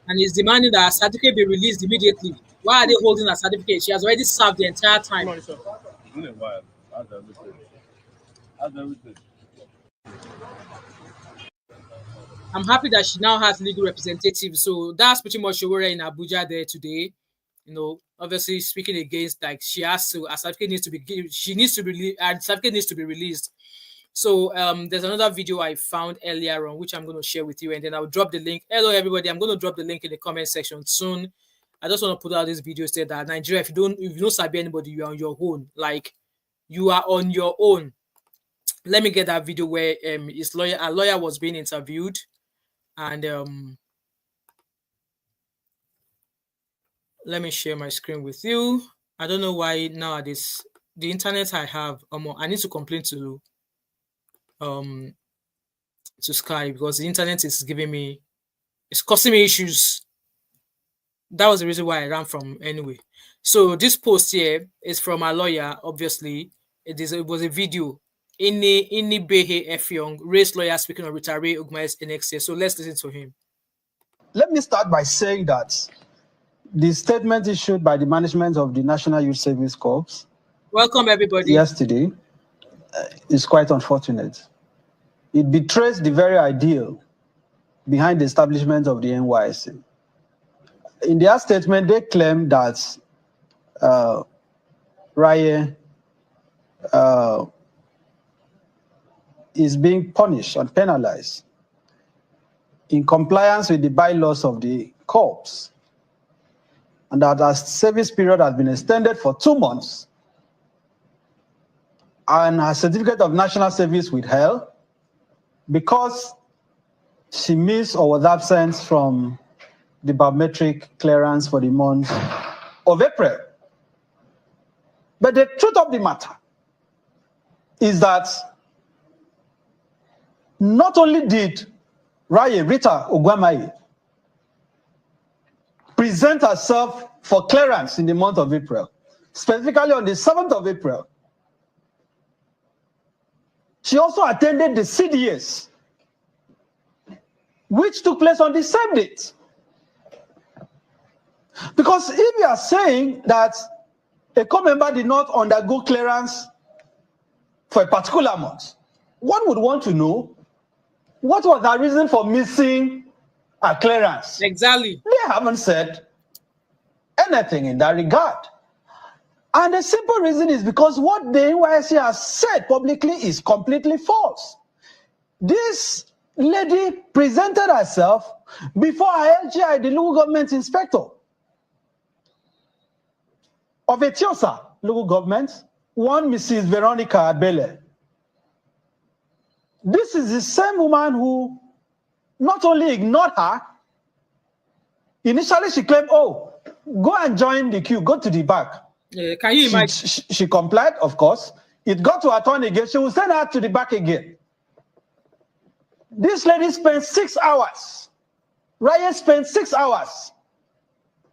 And he's demanding that her certificate be released immediately. Why are they holding her certificate? She has already served the entire time. it's been a while. How's everything? I'm happy that she now has legal representatives. So that's pretty much Chiwode in Abuja there today. Obviously speaking against, like, she has to, her certificate needs to be given, her certificate needs to be released. So there's another video I found earlier on, which I'm going to share with you, and then I'll drop the link. Hello, everybody. I'm going to drop the link in the comment section soon. I just want to put out this video say that Nigeria, if you don't sabi anybody, you're on your own. Like, you are on your own. Let me get that video where a lawyer was being interviewed, and let me share my screen with you. I don't know why nowadays the internet I have, I need to complain to Sky because the internet is giving me It's causing me issues. That was the reason why I ran from anyway. So this post here is from our lawyer, obviously. It was a video. Ini Behe Efyong, race lawyer speaking on Rita Raye NYSC. So let's listen to him. Let me start by saying that the statement issued by the management of the National Youth Service Corps Welcome, everybody. yesterday is quite unfortunate. It betrays the very ideal behind the establishment of the NYSC. In their statement, they claim that Raye is being punished and penalized in compliance with the bylaws of the corps, and that her service period has been extended for 2 months, and her certificate of national service withheld because she missed or was absent from the biometric clearance for the month of April. But the truth of the matter is that not only did Rita Ogwamaye present herself for clearance in the month of April, specifically on the 7th of April, she also attended the CDS, which took place on the same date. Because if you are saying that a corps member did not undergo clearance for a particular month, one would want to know what was the reason for missing a clearance. Exactly. They haven't said anything in that regard. And the simple reason is because what the NYSC has said publicly is completely false. This lady presented herself before her LGI, the local government inspector of Etiosa local government, one Mrs. Veronica Abele. This is the same woman who not only ignored her, initially she claimed, oh, go and join the queue, go to the back. Can you imagine? She complied, of course. It got to her turn again. She will send her to the back again. This lady spent 6 hours. Raye spent 6 hours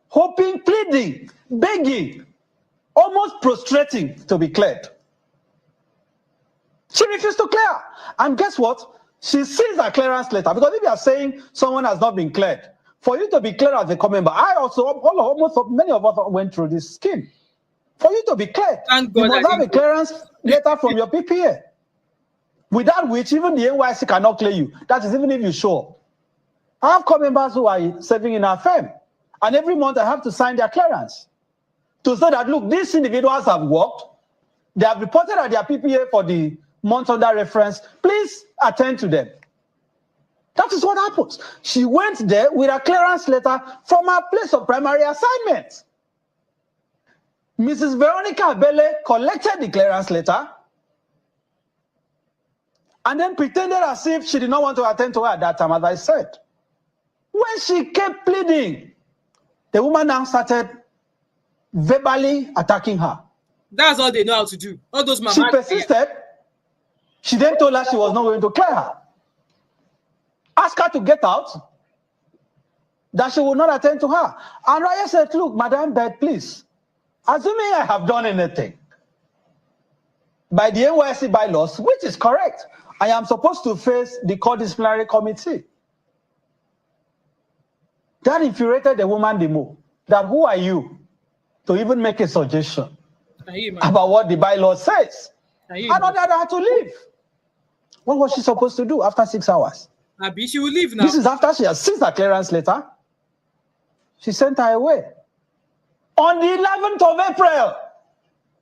hoping, pleading, begging, almost prostrating to be cleared. She refused to clear. And guess what? She sees her clearance letter. Because if you are saying someone has not been cleared, for you to be cleared as a corps member, many of us went through this scheme. For you to be cleared, Thank God you must have a clearance letter from your PPA, without which even the NYSC cannot clear you. That is even if you show up. I have corps members who are serving in our firm, and every month I have to sign their clearance to say that, look, these individuals have worked, they have reported at their PPA for the month under reference, please attend to them. That is what happens. She went there with a clearance letter from her place of primary assignment. Mrs. Veronica Abele collected the clearance letter and then pretended as if she did not want to attend to her at that time, as I said. When she kept pleading, the woman now started verbally attacking her. That's all they know how to do. All those mamas. She persisted. She then told her she was not going to clear her. Asked her to get out, that she would not attend to her. And Raye said, look, Madam Bed, please, assuming I have done anything by the NYSC bylaws, which is correct, I am supposed to face the court disciplinary committee. That infuriated the woman the more. That who are you to even make a suggestion about what the bylaw says? And ordered her to leave. What was she supposed to do after 6 hours? Abi, she will leave now. This is after she has seen her clearance letter. She sent her away. On the 11th of April,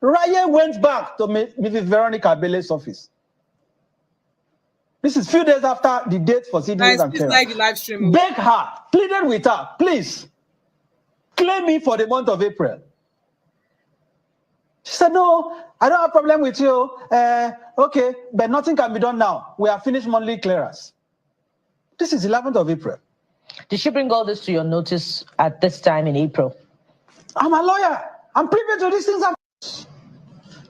Raye went back to Mrs. Veronica Abele's office. This is few days after the date for CDS and clearance. Like the live stream. Begged her, pleaded with her, please, claim me for the month of April. She said, no, I don't have a problem with you. Okay, but nothing can be done now. We have finished monthly clearance. This is 11th of April. Did she bring all this to your notice at this time in April? I'm a lawyer. I'm privy to these things.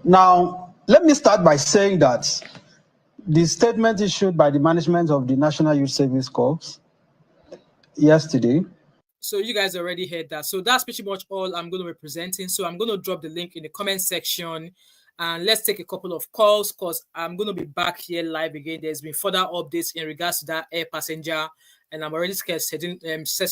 Now, let me start by saying that the statement issued by the management of the National Youth Service Corps yesterday. So you guys already heard that. So that's pretty much all I'm going to be presenting. So I'm going to drop the link in the comment section, and let's take a couple of calls because I'm going to be back here live again. There's been further updates in regards to that air passenger, and I'm already setting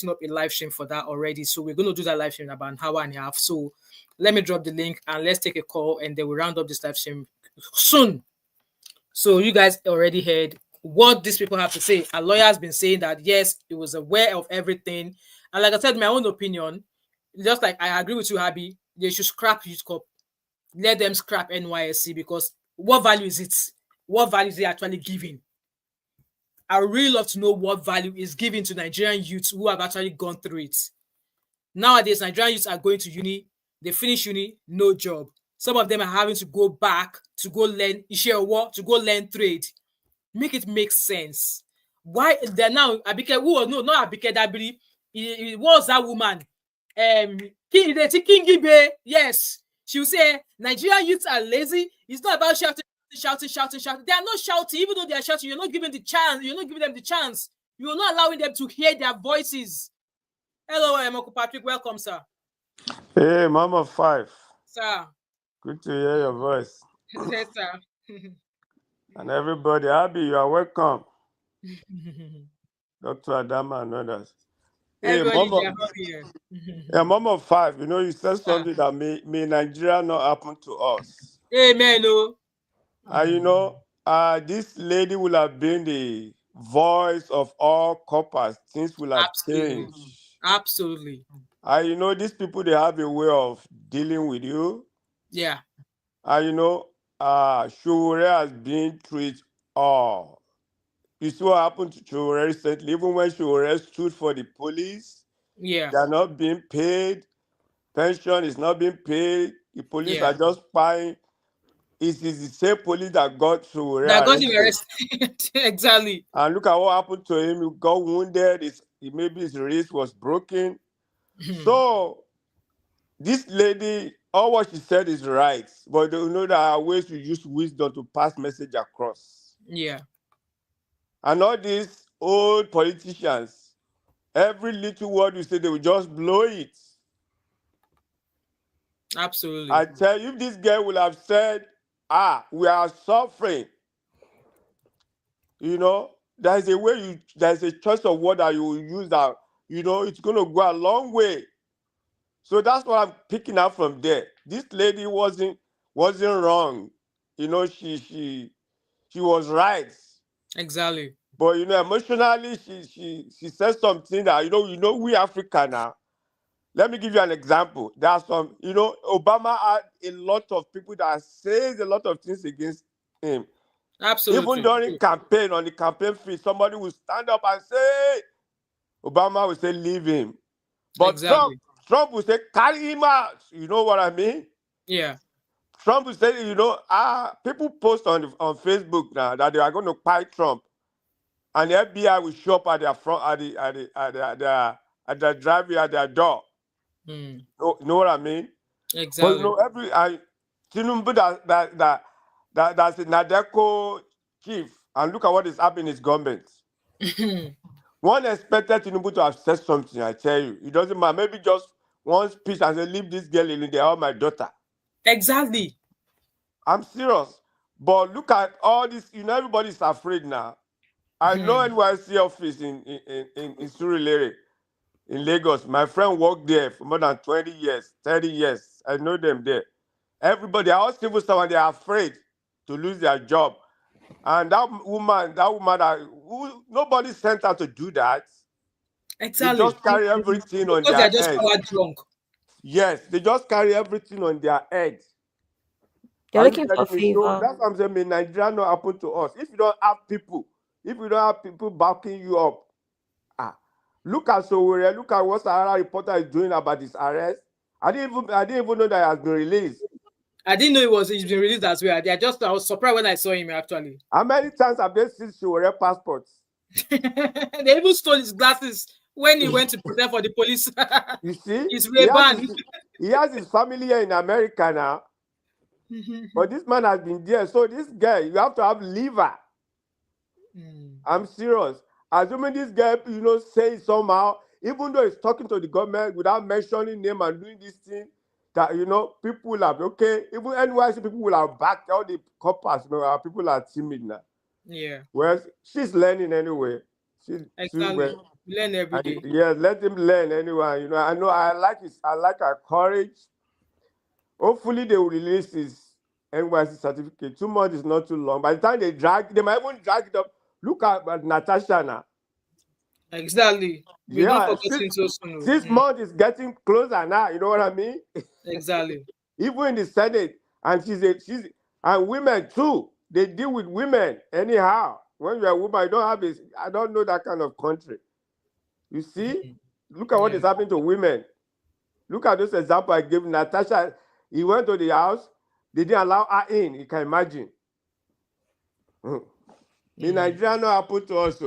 up a live stream for that already. So we're going to do that live stream in about an hour and a half. So let me drop the link and let's take a call, and then we'll round up this live stream soon. So you guys already heard what these people have to say. A lawyer has been saying that yes, he was aware of everything. And like I said, my own opinion, just like I agree with you, Habi, they should scrap Youth Corp. Let them scrap NYSC because what value is it? What value is it actually giving? I would really love to know what value is given to Nigerian youths who have actually gone through it. Nowadays, Nigerian youths are going to uni, they finish uni, no job. Some of them are having to go back to go learn to go learn trade. Make it make sense. Why they're now Abike? Who was no, not Abike Dabiri. It was that woman. King Gibe. Yes, she will say Nigerian youths are lazy. It's not about shouting. They are not shouting, even though they are shouting. You're not giving the chance. You're not giving them the chance. You're not allowing them to hear their voices. Hello, Uncle Patrick. Welcome, sir. Hey, Mama Five. Sir. Good to hear your voice. Yes, sir. And everybody, Abby, you are welcome. Dr. Adama and others. Hey, Mama Five, you know, you said something that may Nigeria not happen to us. Amen. You know, this lady will have been the voice of all coppers. Things will have changed. Absolutely. You know, these people, they have a way of dealing with you. Yeah. You know, Shure has been through it all. You see what happened to Shure recently? Even when Shure stood for the police, yeah, they are not being paid. Pension is not being paid. The police are just spying. It is the same police that got Shure arrested. Exactly. And look at what happened to him. He got wounded. Maybe his wrist was broken. So this lady, all what she said is right, but they know there are ways to use wisdom to pass message across. Yeah. And all these old politicians, every little word you say, they will just blow it. Absolutely. I tell you, if this girl will have said, we are suffering, you know, there's a choice of word that you will use that, you know, it's going to go a long way. So that's what I'm picking up from there. This lady wasn't wrong. You know, she was right. Exactly. But you know, emotionally, she said something that you know, we Africa now. Let me give you an example. There's some, you know, Obama had a lot of people that says a lot of things against him. Absolutely. Even during campaign, on the campaign field, somebody will stand up and say, Obama will say, leave him. But Trump will say, carry him out. You know what I mean? Yeah. Trump will say, you know, people post on Facebook now that they are going to fight Trump, and the FBI will show up at their front, at their driveway, at their door. You know what I mean? Exactly. But you know, Tinubu that's the Nadeco chief, and look at what is happening in his government. One expected Tinubu to have said something, I tell you. It doesn't matter. Maybe just one speech and say, leave this girl alone, they are my daughter. Exactly. I'm serious. But look at all this, you know, everybody's afraid now. I know NYSC office in Surulere, in Lagos. My friend worked there for more than 20 years, 30 years. I know them there. Everybody, all civil servants, they are afraid to lose their job. And that woman nobody sent her to do that. Exactly. They just carry everything on their head. They're just power drunk. Yes, they just carry everything on their head. They're looking for favor. So that's what I'm saying. May Nigeria not happen to us. If you don't have people backing you up, look at Sowore. Look at what Sahara reporter is doing about his arrest. I didn't even know that he has been released. I didn't know he's been released as well. I was surprised when I saw him actually. How many times have they seen Sowore passports? They even stole his glasses when he went to present for the police. You see, he's Ray-Ban. He has his family here in America now. But this man has been there. So this guy, you have to have liver. I'm serious. Assuming this guy, say it somehow, even though he's talking to the government without mentioning name and doing this thing, that, people will have, okay, even NYC people will have backed all the coppers, people are timid now. Yeah. Well, she's learning anyway. Exactly. Learn every day. Yeah, let him learn anyway. I know I like her courage. Hopefully they will release his NYC certificate. 2 months is not too long. By the time they might even drag it up. Look at Natasha now. Exactly. We don't forget it so soon. 6 months is getting closer now. You know what I mean? Exactly. Even in the Senate, and and women too. They deal with women anyhow. When you're a woman, I don't know that kind of country. You see? Look at what is happening to women. Look at those examples I gave. Natasha, he went to the house. They didn't allow her in. You can imagine. In Nigeria, no happen to us.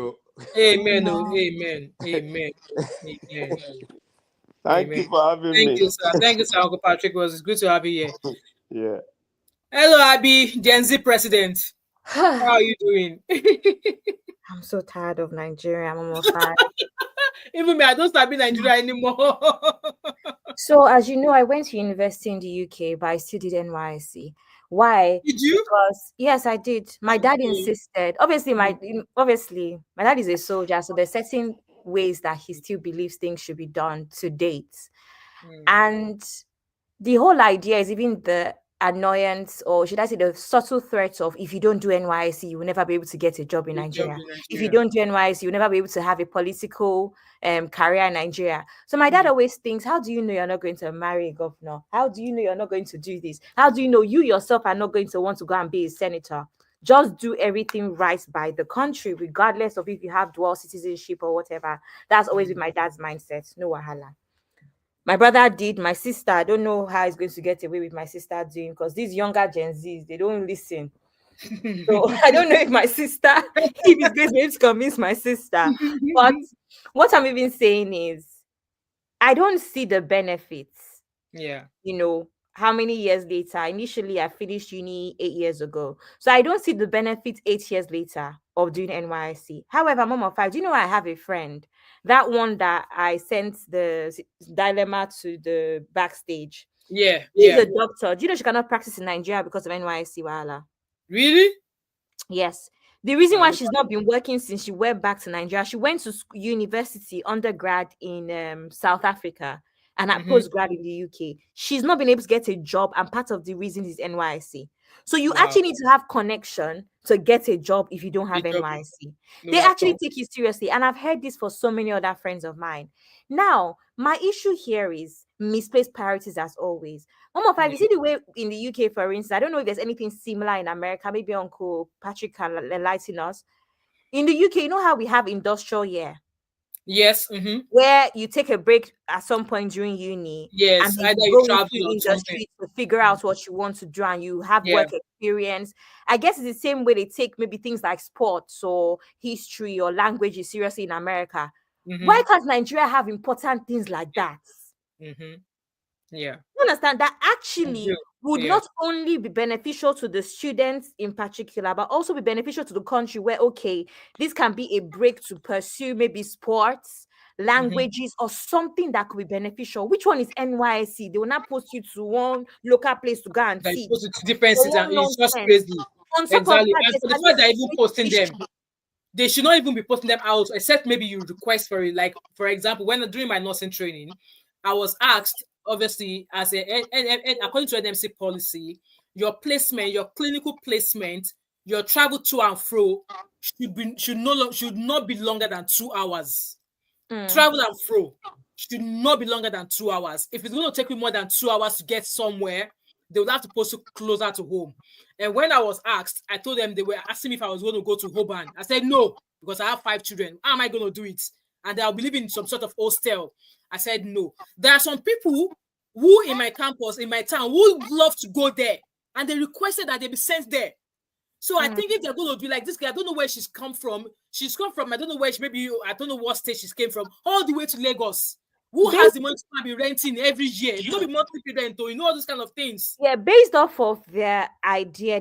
Amen. Amen. Amen. Amen. Thank you for having me. Thank you, sir. Thank you, sir, Uncle Patrick. It was good to have you here. Yeah. Hello, Abby, Gen Z president. How are you doing? I'm so tired of Nigeria. I'm almost tired. Even me, I don't start being Nigeria anymore. So, as you know, I went to university in the UK, but I still did NYSC. Why? Did you? Because yes, I did. My dad insisted. Obviously, my dad is a soldier, so there's certain ways that he still believes things should be done to date. And the whole idea is even the annoyance, or should I say the subtle threat of, if you don't do NYSC, you will never be able to get a job in Nigeria. If you don't do NYSC, you'll never be able to have a political career in Nigeria. So my dad always thinks, how do you know you're not going to marry a governor? How do you know you're not going to do this? How do you know you yourself are not going to want to go and be a senator? Just do everything right by the country, regardless of if you have dual citizenship or whatever. That's always been my dad's mindset. No wahala. My brother did. My sister, I don't know how he's going to get away with my sister doing, because these younger Gen Zs, they don't listen. So I don't know if my sister, if he's going to be able to convince my sister. But what I'm even saying is, I don't see the benefits. Yeah. How many years later? Initially, I finished uni 8 years ago. So I don't see the benefits 8 years later of doing NYSC. However, Mom of Five, do you know I have a friend? That one that I sent the dilemma to the backstage. Yeah. She's a doctor. Do you know she cannot practice in Nigeria because of NYSC wahala? Really? Yes. The reason why she's not been working since she went back to Nigeria, she went to university, undergrad in South Africa, and at postgrad in the UK. She's not been able to get a job, and part of the reason is NYSC. So you actually need to have connection to get a job if you don't have NYSC. They actually take you seriously. And I've heard this for so many other friends of mine. Now, my issue here is misplaced priorities as always. Mom of Five, you see the way in the UK, for instance, I don't know if there's anything similar in America. Maybe Uncle Patrick can enlighten us. In the UK, you know how we have industrial year? Yes. Where you take a break at some point during uni. Yes. And Either you you go travel into or industry to figure out what you want to do, and you have work experience. I guess it's the same way they take maybe things like sports or history or languages seriously in America. Why can't Nigeria have important things like that? Yeah. You understand that actually would not only be beneficial to the students in particular, but also be beneficial to the country, where, okay, this can be a break to pursue maybe sports, languages, or something that could be beneficial. Which one is NYSC? They will not post you to one local place to go and They teach. post it to different cities, and it's just crazy. Exactly. And for the fact they're even posting them, they should not even be posting them out, except maybe you request for it. Like, for example, during my nursing training, I was asked, obviously, as according to NMC policy, your placement, your clinical placement, your travel to and fro should not be longer than 2 hours. Travel and fro should not be longer than 2 hours. If it's going to take me more than 2 hours to get somewhere, they would have to post it closer to home. And when I was asked, I told them, they were asking me if I was going to go to Hoban. I said no, because I have 5 children. How am I going to do it? And I'll be living in some sort of hostel. I said no. There are some people who in my campus, in my town, who love to go there, and they requested that they be sent there. So I think if they're going to be like this girl, I don't know where she's come from. She's come from, I don't know where I don't know what state she's came from, all the way to Lagos. Who has the money to be renting every year? You know, be monthly rent, or you know all those kind of things. Yeah, based off of their idea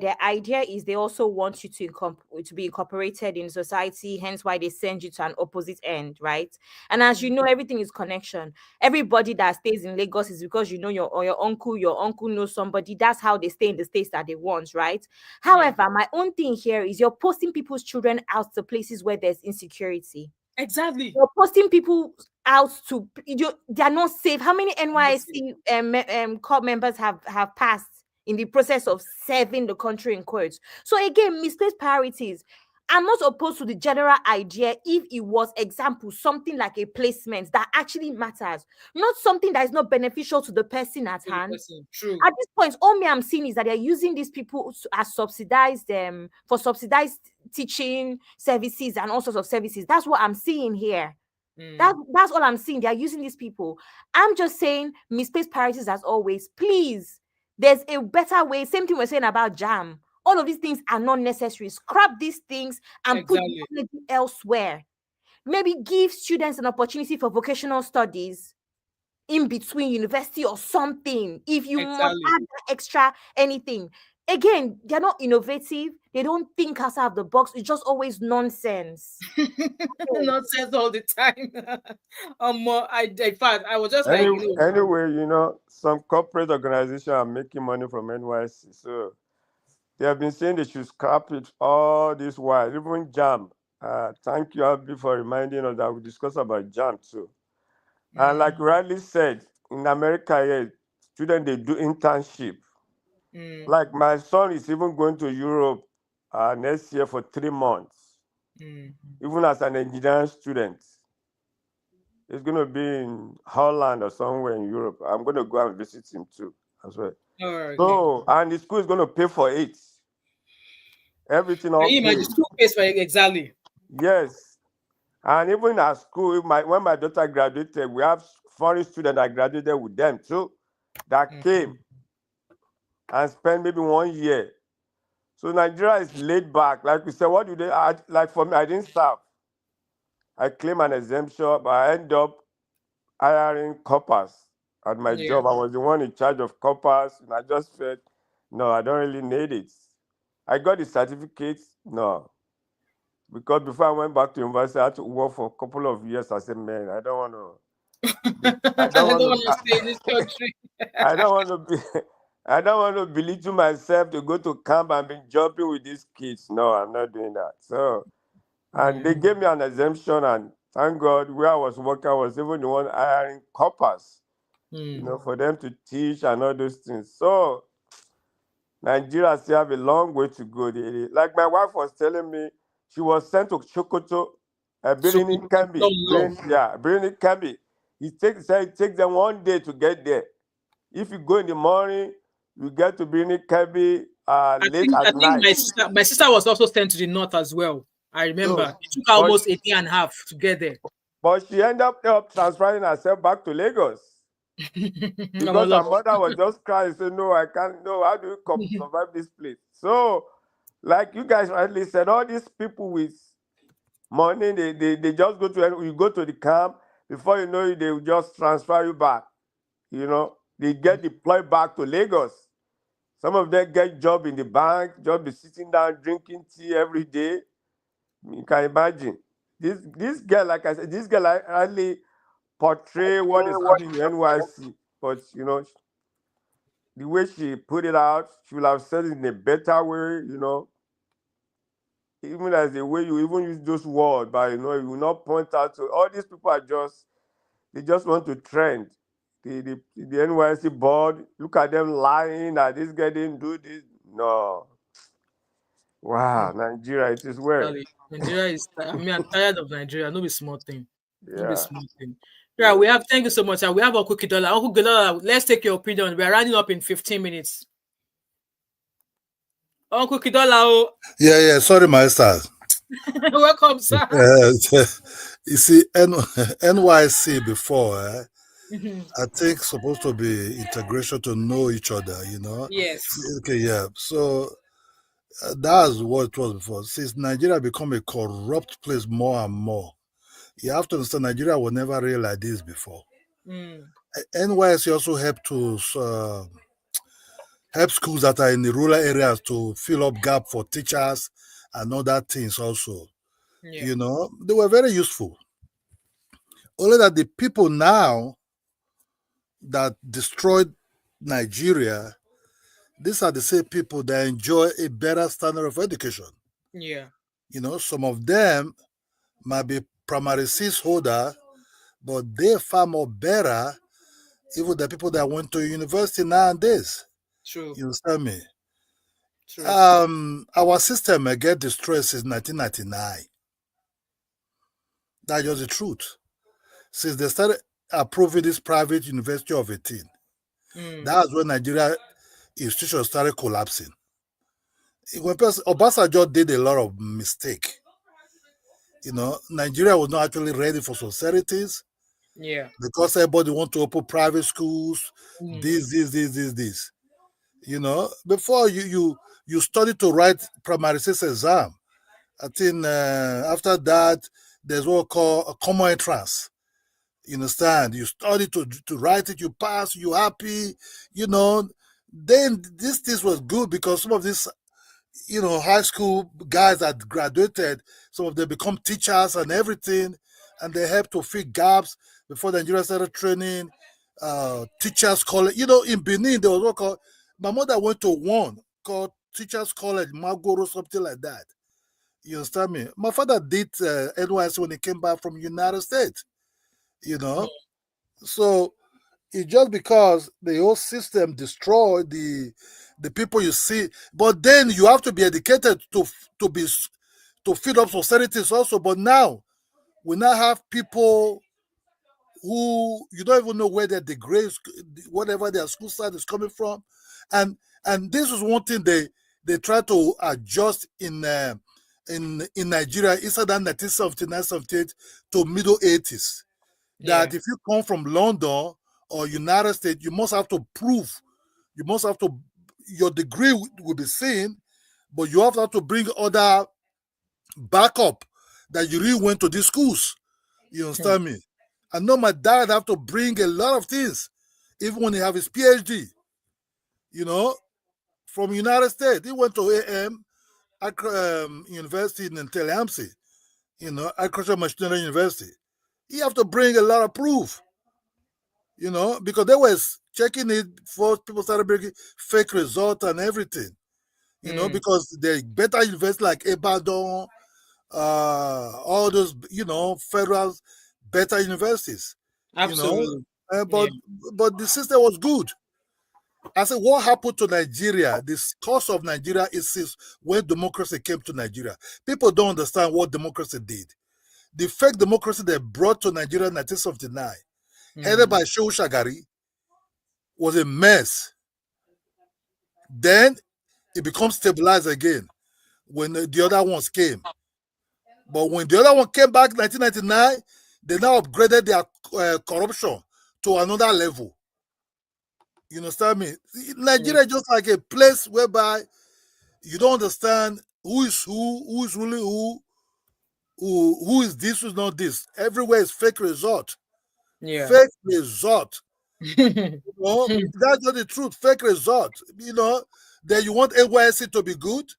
is they also want you to be incorporated in society, hence why they send you to an opposite end, right? And as you know, everything is connection. Everybody that stays in Lagos is because you know your uncle knows somebody. That's how they stay in the states that they want, right? However, my own thing here is you're posting people's children out to places where there's insecurity. Exactly. You're posting people out to they are not safe. How many NYSC court members have passed in the process of serving the country in courts? So again, misplaced priorities. I'm not opposed to the general idea if it was, example, something like a placement that actually matters, not something that is not beneficial to the person at hand. True. At this point, all me I'm seeing is that they're using these people as subsidized for subsidized teaching services and all sorts of services. That's what I'm seeing here. That's all I'm seeing. They're using these people. I'm just saying misplaced priorities as always. Please, there's a better way. Same thing we're saying about JAM. All of these things are not necessary. Scrap these things and put the energy elsewhere. Maybe give students an opportunity for vocational studies in between university or something. If you must add that extra anything. Again, they're not innovative. They don't think outside of the box. It's just always nonsense. Nonsense all the time. In fact, I was just anyway, you know, some corporate organizations are making money from NYSC, so they have been saying they should scrap it all this while. Even JAM. Thank you, Abby, for reminding us that we discussed about JAM too. And like rightly said, in America, yeah, students they do internship. Like my son is even going to Europe next year for 3 months. Even as an engineering student, he's going to be in Holland or somewhere in Europe. I'm going to go and visit him too as well. So, and the school is going to pay for it. Everything all paid. The school pays for it, exactly. Yes. And even at school, when my daughter graduated, we have foreign students that graduated with them too, that came and spent maybe 1 year. So Nigeria is laid back. Like we said, what do they add? Like for me, I didn't serve. I claim an exemption, but I end up hiring coppers at my job. I was the one in charge of coppers, and I just felt, no, I don't really need it. I got the certificate, no. Because before I went back to university, I had to work for a couple of years. I said, man, I don't want to. I don't want to stay in this country. I don't want to be. I don't want to belittle myself to go to camp and be jumping with these kids. No, I'm not doing that. So, and they gave me an exemption, and thank God, where I was working, I was even the one hiring coppers, you know, for them to teach and all those things. So, Nigeria still have a long way to go. Like my wife was telling me, she was sent to Sokoto, Birnin Kambi. Birnin Kambi. It takes them 1 day to get there. If you go in the morning, you get to Birnin Kambi late at night. My sister was also sent to the north as well. I remember. It took almost a day and a half to get there. But she ended up transferring herself back to Lagos. Because her mother was just crying, saying, no, I can't, no, how do you survive this place? So, like you guys rightly said, all these people with money, they just you go to the camp, before you know it, they will just transfer you back. You know, they get deployed back to Lagos. Some of them get job in the bank, just be sitting down drinking tea every day. You can imagine. This girl, like I said, this girl really portray what is happening in NYC. But, you know, the way she put it out, she will have said it in a better way, you know. Even as the way you even use those words, but, you know, you will not point out to all these people they just want to trend. The NYC board, look at them lying that this guy didn't do this. No. Wow, Nigeria, it is where. Nigeria is, I'm tired of Nigeria. No be small thing. No be small thing. Yeah, we have, thank you so much. We have Uncle Kidola. Uncle Kidola, let's take your opinion. We are running up in 15 minutes. Uncle Kidola. Yeah, sorry, my star. Welcome, sir. You see, NYC before, I think supposed to be integration to know each other, you know? Yes. Okay, yeah. So that's what it was before. Since Nigeria become a corrupt place more and more, you have to understand Nigeria was never real like this before. NYSC also help to help schools that are in the rural areas to fill up gap for teachers and other things also. Yeah. You know, they were very useful. Only that the people now that destroyed Nigeria, these are the same people that enjoy a better standard of education. Yeah. You know, some of them might be primary six holder, but they're far more better, even the people that went to university nowadays. True. You understand me? True. Our system get destroyed since 1999. That's just the truth. Since they started approving this private university of 18, that's when Nigeria institutions started collapsing. When Obasanjo did a lot of mistake. You know, Nigeria was not actually ready for societies. Yeah. Because everybody want to open private schools, this. You know, before you study to write primary six exam. I think after that, there's what called a common entrance. You understand? You study to write it, you pass, you happy, you know. Then this was good because some of these, you know, high school guys that graduated, some of them become teachers and everything, and they help to fill gaps before the Nigeria started training teachers college. You know, in Benin, there was what called, my mother went to one called Teachers College, Magoro, something like that. You understand me? My father did NYSC when he came back from United States, you know. So it's just because the whole system destroyed the people you see. But then you have to be educated to feed up societies also. But now we now have people who you don't even know where their degree, whatever their school side is coming from, and this is one thing they try to adjust in Nigeria instead of 1979, 78 to middle 80s. That if you come from London or United States, you must have to prove, your degree will be seen, but you have to bring other backup that you really went to these schools. You understand me? I know my dad have to bring a lot of things, even when he have his PhD. You know, from United States, he went to AM University in Tallahassee. You know, Agricultural Machinery University. He have to bring a lot of proof. You know, because they was checking it before people started bringing fake results and everything. You know, because the better universities like Ibadan, all those, you know, federal better universities. Absolutely. You know, but the system was good. I said, what happened to Nigeria? This course of Nigeria is since when democracy came to Nigeria. People don't understand what democracy did. The fake democracy they brought to Nigeria in 1979, headed by Shehu Shagari, was a mess. Then it becomes stabilized again when the other ones came. But when the other one came back in 1999, they now upgraded their corruption to another level. You understand me? Nigeria is just like a place whereby you don't understand who is really who is this, who's not this. Everywhere is fake result. Fake result. You know, that's not the truth. Fake result. You know, then you want NYSC to be good.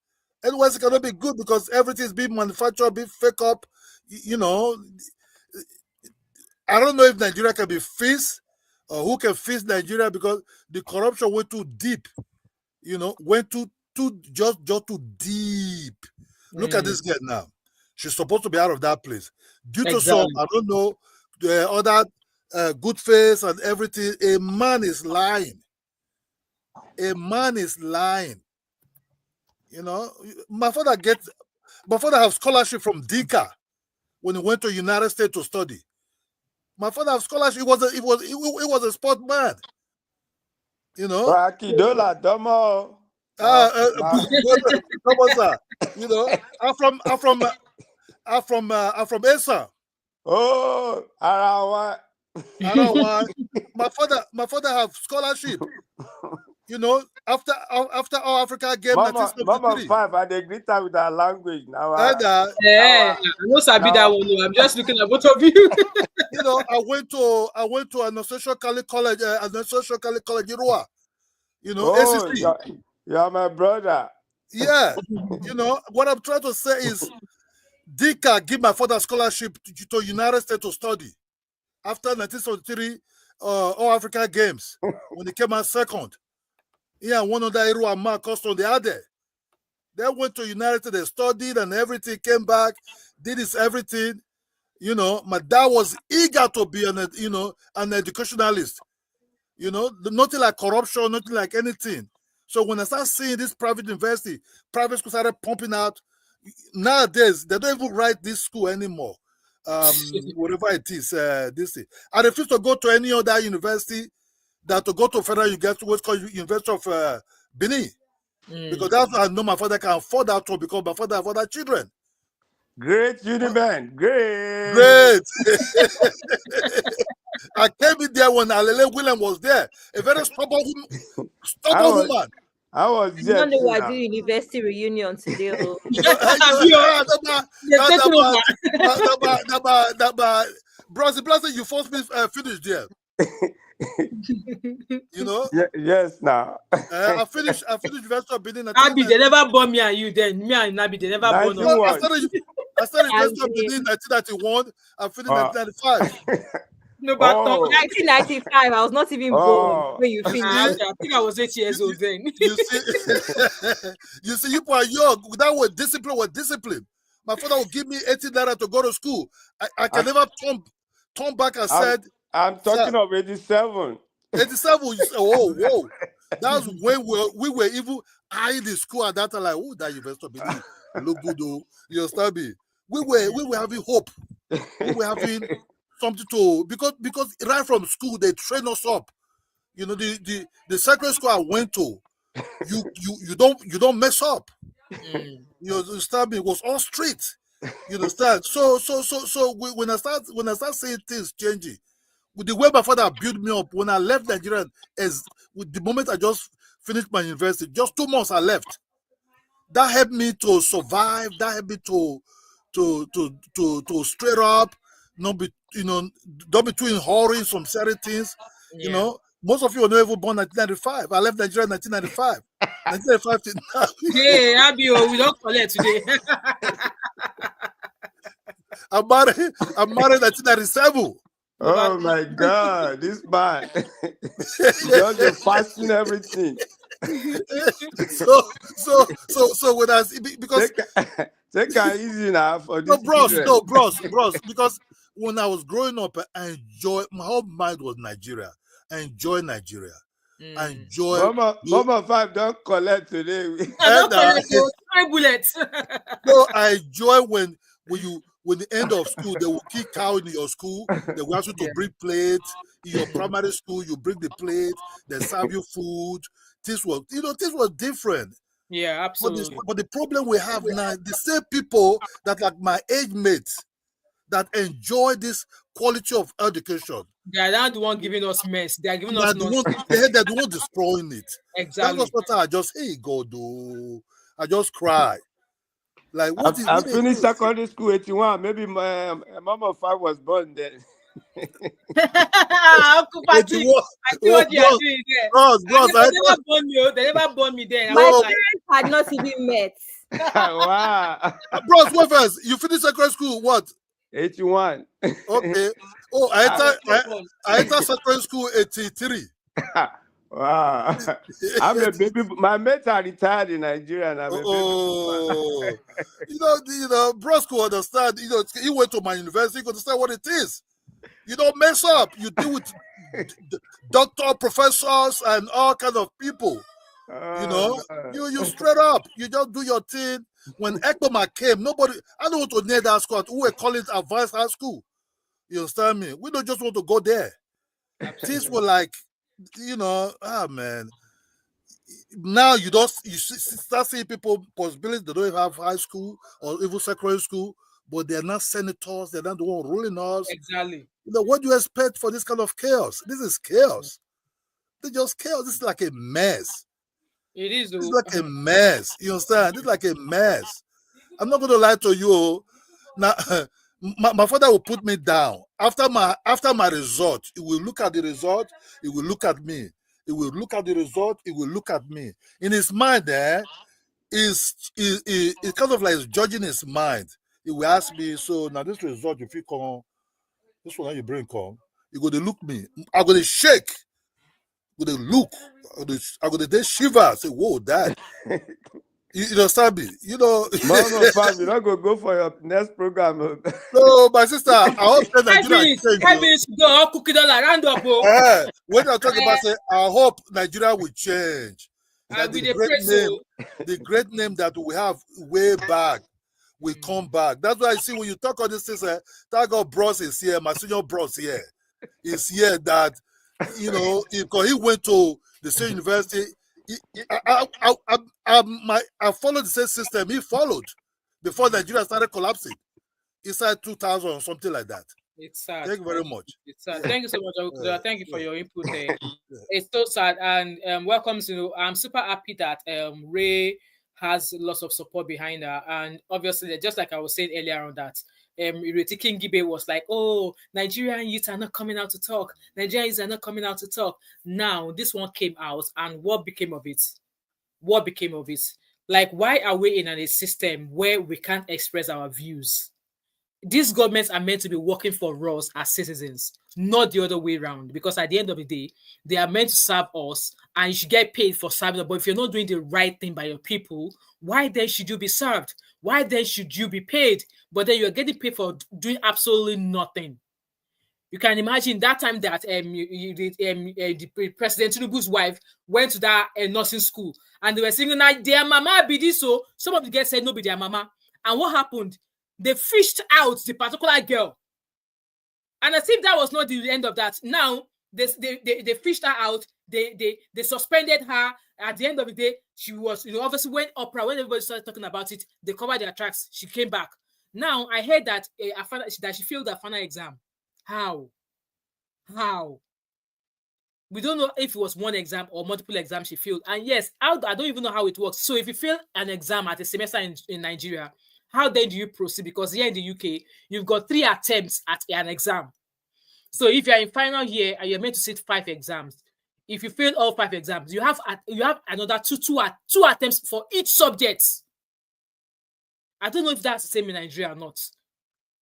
NYSC cannot be good because everything is being manufactured, being fake up. You know, I don't know if Nigeria can be fixed or who can fix Nigeria because the corruption went too deep. You know, went too just too deep. Look at this girl now. She's supposed to be out of that place. Due to some, I don't know, the other good face and everything, a man is lying. A man is lying. You know, my father have scholarship from Dinka when he went to United States to study. My father have scholarship. He was a sport man. You know. Akidola, Domo. You know, I'm from Esa. Oh, Arawa. My father have scholarship. You know, after all Africa game, Mama 5, and they greet her with our language now. I'm not sabi that one. I'm just looking at both of you. You know, I went to Association College, Irua. You know, Oh, ACC. you're my brother. Yeah. You know, what I'm trying to say is, Dika give my father scholarship to United States to study after 1973 All Africa Games when he came out second. Yeah, one of the Irua Mark Custom they had there. They went to United States, they studied and everything, came back, did this everything. You know, my dad was eager to be an educationalist. You know, nothing like corruption, nothing like anything. So when I start seeing this private university, private school started pumping out. Nowadays, they don't even write this school anymore. Whatever it is, this thing. I refuse to go to any other university than to go to federal university, what's called University of Benin. Because that's what I know my father can afford that to, because my father have other children. Great Uniban, great. Great. I came in there when Alele William was there. A very stubborn woman. I was there. I don't know why I do university reunion today. Bros, you forced me finish there. You know? Yes, now. I finished University of Benin. Nabi, they never born me and you then. Me and Nabi, they never born us. I started University of Benin in 1991. I finished 1995. No, but 1995, I was not even born when you finished. I think I was 8 years old then. You see, you are young. That was discipline. My father would give me 80 naira to go to school. I can never turn back and said, I'm talking of 87. 87, you say, oh, whoa. That's when we were even eyeing the school at that time, like, oh, that University of Benin look good, though. You understand me? We were having hope. We were having something to, because right from school they train us up. You know, the secondary school I went to, you don't mess up. You understand me? It was all straight. You understand? So when I start seeing things changing, with the way my father built me up, when I left Nigeria, with the moment I just finished my university, just 2 months I left. That helped me to survive. That helped me to straight up, don't be too in hurry some certain things. Yeah. You know, most of you are not even born in 1995. I left Nigeria in 1995. 1995 to now. Hey, Abio, we don't collect today. I'm married in 1997. Oh my God, this man. Just fasting everything. So when I because take it easy now for this. Bros, because when I was growing up, I enjoyed, my whole mind was Nigeria. I enjoy Nigeria. I enjoy. Mama 5 don't collect today. Don't collect bullets. No, I enjoy when the end of school, they will kick cow in your school. They will ask you to bring plates. In your primary school, you bring the plate. They serve you food. This was different. Yeah, absolutely. But the problem we have now, the same people that like my age mates that enjoy this quality of education. They are not the one giving us mess. They are giving us nonsense. They're the one destroying it. Exactly. That's what I just, hey God, oh, I just cry. Like what I finished secondary school 81. Maybe my Mama 5 was born then. Uncle Patrick, I see what you are doing there. Bros, they never born me there. My parents had not even met. Wow. Bros, what first? You finished secondary school, what? 81. Okay. Oh, I entered secondary school 83. Wow. I'm a baby. My mates are retired in Nigeria. And I'm a baby. you know, bros could understand. You know, he went to my university, he could understand what it is. You don't mess up. You deal with doctor, professors, and all kinds of people. You know, you straight up. You just do your thing. When ECMA came, I don't want to near that school. We were calling it advanced high school. You understand me? We don't just want to go there. Things were like, you know, man. Now you start seeing people possibilities they don't even have high school or even secondary school, but they're not senators. They're not the one ruling us. Exactly. You know, what do you expect for this kind of chaos? This is chaos. It's just chaos. This is like a mess. It is. It's like a mess. You understand? It's like a mess. I'm not going to lie to you. Now, my father will put me down. After my result, he will look at the result, he will look at me. He will look at the result, he will look at me. In his mind, it's kind of like he's judging his mind. He will ask me, so now this result, if you come, this one you bring come, you go to look me. I'm going to shake. I'm going to look. I'm going to shiver. Say, whoa, dad. You understand me? You know. Mama, fam, you not go for your next program. No, my sister, I hope that Nigeria change. 5 minutes to go, I'll cook it all around up. When I talk about say, I hope Nigeria will change. That the great name that we have way back will come back. That's why I see when you talk all these things, that God bros is here, my senior bros here. Is here that, you know, because he went to the same university. I followed the same system he followed before Nigeria started collapsing. Inside 2000 or something like that. It's sad. Thank you very much. It's sad. Thank you so much. Thank you for your input there. It's so sad. And welcome to, I'm super happy that Ray has lots of support behind her. And obviously, just like I was saying earlier on that, Ireti Kingibe was like, oh, Nigerian youth are not coming out to talk. Nigerian youth are not coming out to talk. Now, this one came out, and what became of it? What became of it? Like, why are we in a system where we can't express our views? These governments are meant to be working for us as citizens, not the other way around. Because at the end of the day, they are meant to serve us, and you should get paid for serving them. But if you're not doing the right thing by your people, why then should you be served? Why then should you be paid? But then you're getting paid for doing absolutely nothing. You can imagine that time that President Tinubu's wife went to that nursing school, and they were singing like, their mama be this. So some of the girls said no, be their mama. And what happened? They fished out the particular girl. And as if that was not the end of that. Now, they fished her out. They suspended her. At the end of the day, she was, obviously when Oprah, when everybody started talking about it, they covered their tracks. She came back. Now, I heard that that she failed the final exam. How? We don't know if it was one exam or multiple exams she failed. And yes, I don't even know how it works. So if you fail an exam at a semester in Nigeria, how then do you proceed? Because here in the UK, you've got 3 attempts at an exam. So if you're in final year and you're meant to sit 5 exams, if you fail all 5 exams, you have another two attempts for each subject. I don't know if that's the same in Nigeria or not.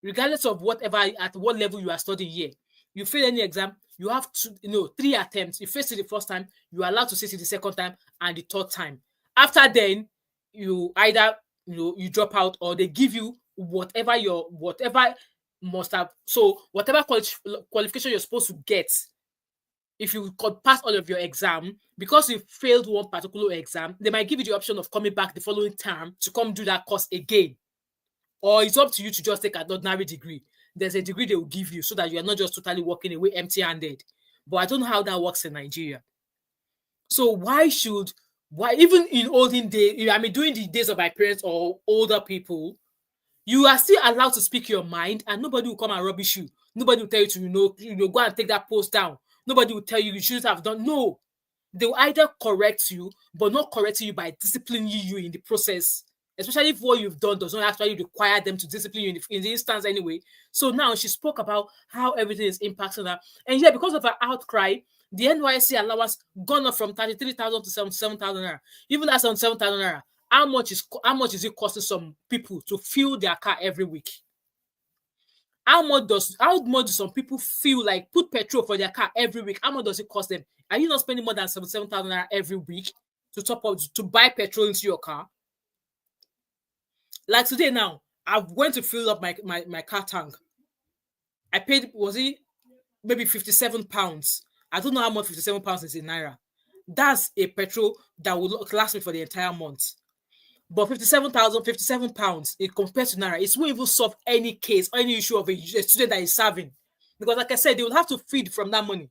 Regardless of at what level you are studying here, you fail any exam, you have 3 attempts. You face it the first time, you are allowed to sit it the second time and the third time. After then, you either you drop out, or they give you whatever must have. So whatever qualification you're supposed to get, if you could pass all of your exam, because you failed one particular exam, they might give you the option of coming back the following term to come do that course again. Or it's up to you to just take an ordinary degree. There's a degree they will give you so that you are not just totally walking away empty-handed. But I don't know how that works in Nigeria. So why even in olden days, during the days of my parents or older people, you are still allowed to speak your mind, and nobody will come and rubbish you. Nobody will tell you to go and take that post down. Nobody will tell you shouldn't have done. No, they will either correct you, but not correcting you by disciplining you in the process. Especially if what you've done does not actually require them to discipline you in the instance anyway. So now she spoke about how everything is impacting her, and yeah, because of her outcry, the NYSC allowance gone up from 33,000 to 77,000 naira. Even at 77,000 naira, how much is it costing some people to fuel their car every week? How much do some people feel like put petrol for their car every week? How much does it cost them? Are you not spending more than 77,000 naira every week to top up to buy petrol into your car? Like today now, I went to fill up my car tank. I paid, was it maybe 57 pounds? I don't know how much 57 pounds is in naira. That's a petrol that will last me for the entire month. But 57 pounds, it compared to naira, it won't even solve any case or any issue of a student that is serving. Because like I said, they will have to feed from that money.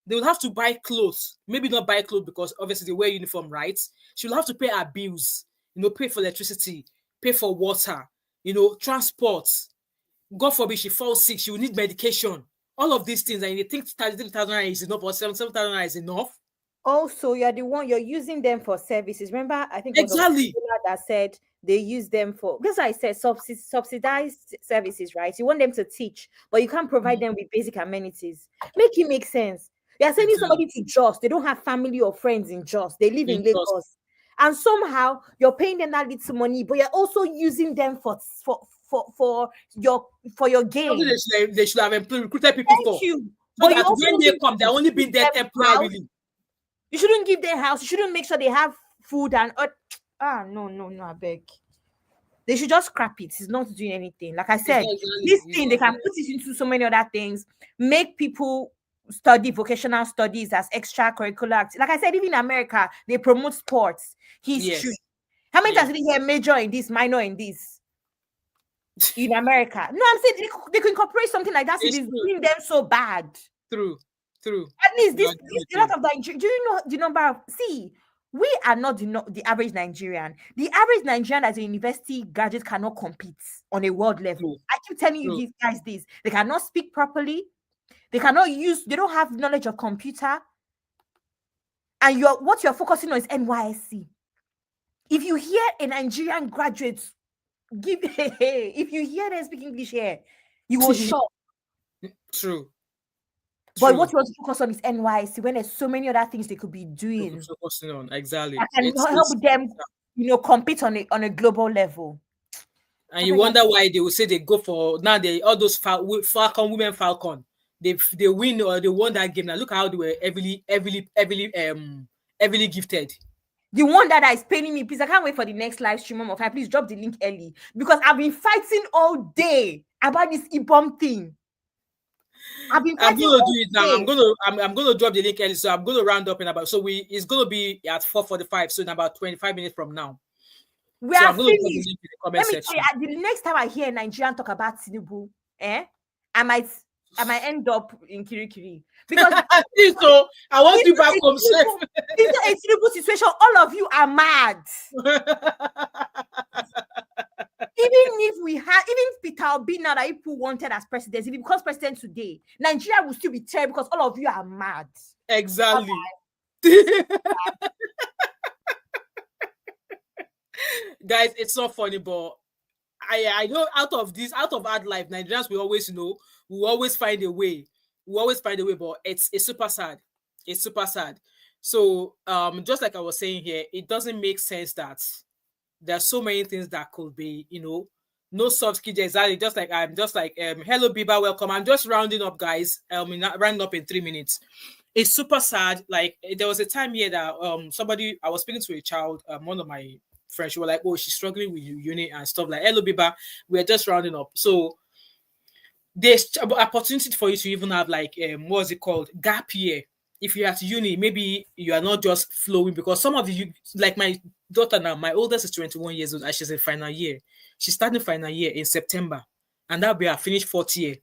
They will have to buy clothes. Maybe not buy clothes because obviously they wear uniform, right? She will have to pay her bills, pay for electricity, pay for water, transport. God forbid she falls sick, she will need medication. All of these things, and you think 33,000 is enough or 77,000 is enough? Also, you're using them for services. Remember, I think exactly that said they use them for, because I said subsidized services, right? You want them to teach, but you can't provide them with basic amenities. Make it make sense. You are sending somebody to Jos. They don't have family or friends in Jos. They live in Lagos. And somehow you're paying them that little money, but you're also using them for your gain. They should have recruited people Thank you. So but that when they come, they're only been there temporarily. You shouldn't give them house. You shouldn't make sure they have food and no, I beg. They should just scrap it. It's not doing anything. Like I said, this thing, they can put it into so many other things, make people study vocational studies as extracurricular. Like I said, even in America, they promote sports, history. How many times did you hear major in this, minor in this? In America. No, I'm saying they could incorporate something like that. It is doing them so bad. True. At least this a lot of that. Do you know the number of we are not the average Nigerian. The average Nigerian as a university graduate cannot compete on a world level. I keep telling you these guys this. They cannot speak properly. They cannot use, they don't have knowledge of computer. And what you're focusing on is NYSC. If you hear a Nigerian graduate if you hear them speak English here, you will shock. True. But what you want to focus on is NYSC when there's so many other things they could be doing. Focusing on exactly. That can help them, compete on a global level. And you wonder why they will say they go for now. All those Falcon women Falcon. They win or they won that game. Now look how they were heavily gifted. The one that is paying me, please. I can't wait for the next live stream. Mom, please drop the link early because I've been fighting all day about this IBOM thing. I'm gonna do it now. I'm gonna drop the link early, so I'm gonna round up in about. So it's gonna be at 4:45. So in about 25 minutes from now. We are finished. Let me tell you, the next time I hear a Nigerian talk about Tinubu, I might end up in Kirikiri because so I want you back home safe. It's a Tinubu situation. All of you are mad. Even Peter Obi now that people wanted as president, if he becomes president today, Nigeria will still be terrible because all of you are mad. Exactly. Guys, it's not funny, but I know out of hard life, Nigerians will always find a way. But it's super sad. It's super sad. So just like I was saying here, it doesn't make sense that there's so many things that could be, no soft kid exactly. Just like hello Biba, welcome. I'm just rounding up, guys. Rounding up in 3 minutes. It's super sad. Like there was a time here that I was speaking to a child, one of my friends, she was like, oh, she's struggling with uni and stuff like, hello Biba, we're just rounding up. So there's opportunity for you to even have like what's it called, gap year. If you're at uni, maybe you are not just flowing, because some of you, like my daughter now, my oldest is 21 years old and she's in final year. She's starting final year in September, and that'll be her finished fourth year.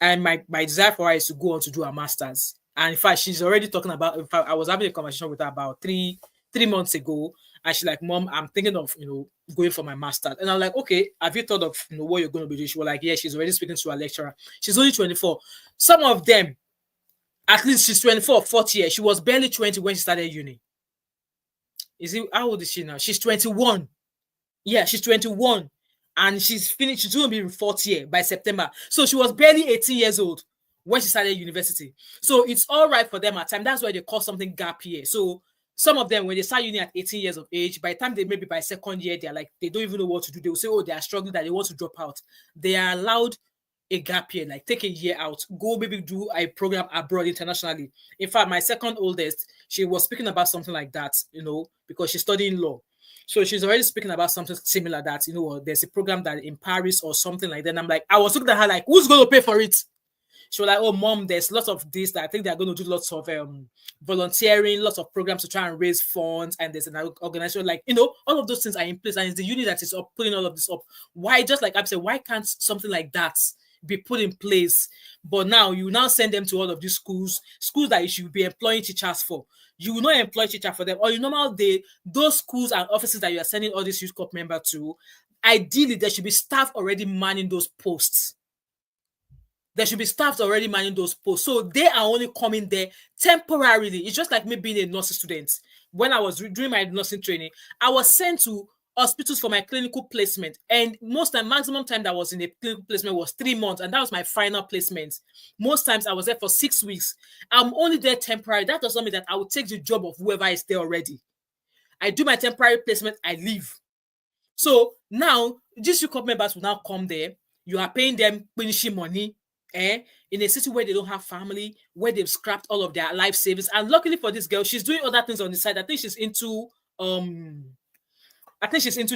And my desire for her is to go on to do her master's. And in fact, she's already talking about, in fact, I was having a conversation with her about three months ago, and she's like, Mom, I'm thinking of, going for my master's. And I'm like, okay, have you thought of, what you're going to be doing? She was like, yeah, she's already speaking to her lecturer. She's only 24. Some of them, at least she's 24, fourth year. She was barely 20 when she started uni. How old is she now? She's 21. Yeah, she's 21. And she's finished, she's going to be in fourth year by September. So she was barely 18 years old when she started university. So it's all right for them at time. That's why they call something gap year. So some of them, when they start uni at 18 years of age, by the time they maybe by second year, they're like, they don't even know what to do. They will say, oh, they are struggling, that they want to drop out. They are allowed a gap year, like take a year out, go maybe do a program abroad internationally. In fact, my second oldest, she was speaking about something like that, because she's studying law. So she's already speaking about something similar that, there's a program that in Paris or something like that. And I'm like, I was looking at her like, who's going to pay for it? She was like, oh, Mom, there's lots of this that I think they're going to do lots of volunteering, lots of programs to try and raise funds. And there's an organization like, all of those things are in place. And it's the unit that is putting all of this up. Why, just like I've said, why can't something like that be put in place? But now you now send them to all of these schools that you should be employing teachers for. You will not employ teacher for them, or those schools and offices that you are sending all these youth corps members to, ideally there should be staff already manning those posts. There should be staff already manning those posts. So they are only coming there temporarily. It's just like me being a nursing student. When I was doing my nursing training, I was sent to hospitals for my clinical placement. And most time, maximum time that I was in a clinical placement was 3 months. And that was my final placement. Most times I was there for 6 weeks. I'm only there temporary. That does not mean that I will take the job of whoever is there already. I do my temporary placement, I leave. So now, GCU corp members will now come there. You are paying them finishing money, in a city where they don't have family, where they've scrapped all of their life savings. And luckily for this girl, she's doing other things on the side. I think she's into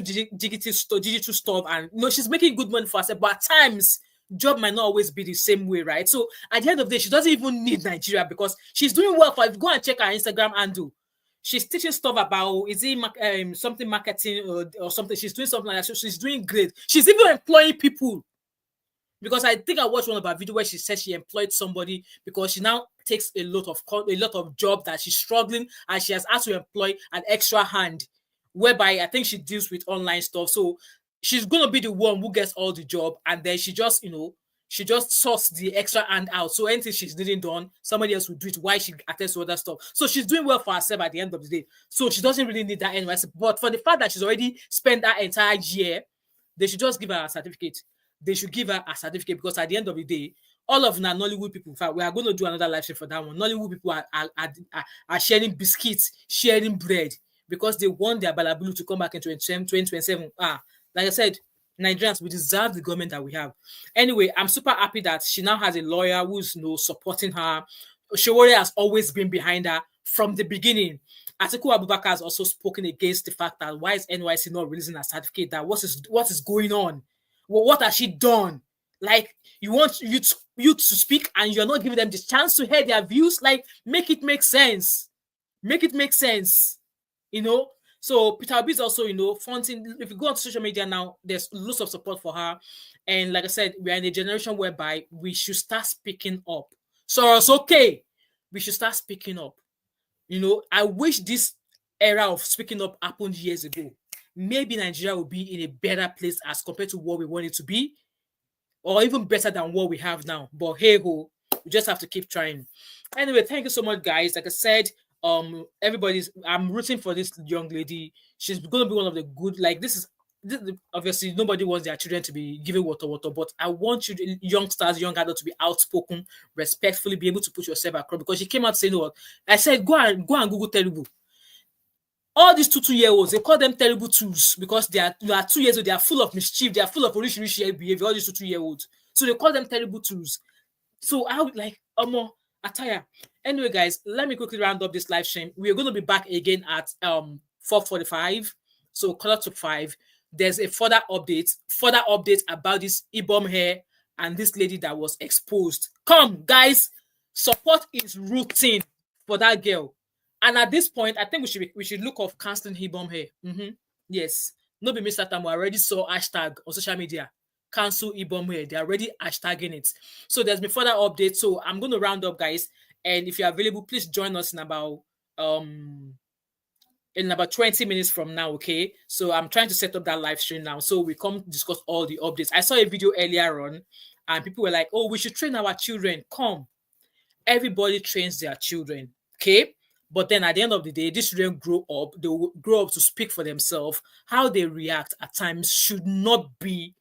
digital stuff, and she's making good money for herself. But at times, job might not always be the same way, right? So at the end of the day, she doesn't even need Nigeria because she's doing well for it. Go and check her Instagram handle. She's teaching stuff about something marketing or something. She's doing something like that. So she's doing great. She's even employing people. Because I think I watched one of her videos where she said she employed somebody because she now takes a lot of job that she's struggling, and she has had to employ an extra hand, whereby I think she deals with online stuff. So she's gonna be the one who gets all the job, and then she just sorts the extra hand out. So anything she's needing done, somebody else will do it while she attends to other stuff. So she's doing well for herself at the end of the day. So she doesn't really need that NYSC. But for the fact that she's already spent that entire year, they should just give her a certificate. They should give her a certificate, because at the end of the day, all of our Nollywood people, in fact, we are going to do another live stream for that one. Nollywood people are sharing biscuits, sharing bread, because they want their Balabulu to come back in 2027. Like I said, Nigerians, we deserve the government that we have. Anyway, I'm super happy that she now has a lawyer who's supporting her. Showore has always been behind her from the beginning. Atiku Abubakar has also spoken against the fact that why is NYSC not releasing a certificate? That what is going on? Well, what has she done? Like, you want you to speak, and you're not giving them the chance to hear their views. Like, make it make sense. Make it make sense. So Peter Obi is also, fronting. If you go on social media now, there's lots of support for her. And like I said, we are in a generation whereby we should start speaking up. So it's okay. We should start speaking up. I wish this era of speaking up happened years ago. Maybe Nigeria will be in a better place as compared to what we want it to be, or even better than what we have now. But hey ho, we just have to keep trying. Anyway, thank you so much, guys. Like I said, I'm rooting for this young lady. She's going to be one of the good. Like, this obviously nobody wants their children to be giving water, but I want you, youngsters, young adults, to be outspoken, respectfully, be able to put yourself across. Because she came out saying, "What I said, go and Google Telugu." All these 2-year-olds, they call them terrible twos because they are 2 years old. They are full of mischief. They are full of rich behavior. All these 2-year-olds, so they call them terrible twos. So I would like attire. Anyway, guys, let me quickly round up this live stream. We are going to be back again at 4:45. So 4:45. There's a further update about this Ibom hair and this lady that was exposed. Come, guys, support is routine for that girl. And at this point, I think we should look off canceling Ibom hair. Yes, no be Mr. Tamu. I already saw hashtag on social media. Cancel Ibom hair. They're already hashtagging it. So there's been further updates. So I'm going to round up, guys. And if you're available, please join us in about 20 minutes from now, okay? So I'm trying to set up that live stream now. So we come discuss all the updates. I saw a video earlier on, and people were like, "Oh, we should train our children." Come, everybody trains their children, okay? But then at the end of the day, these children grow up. They will grow up to speak for themselves. How they react at times should not be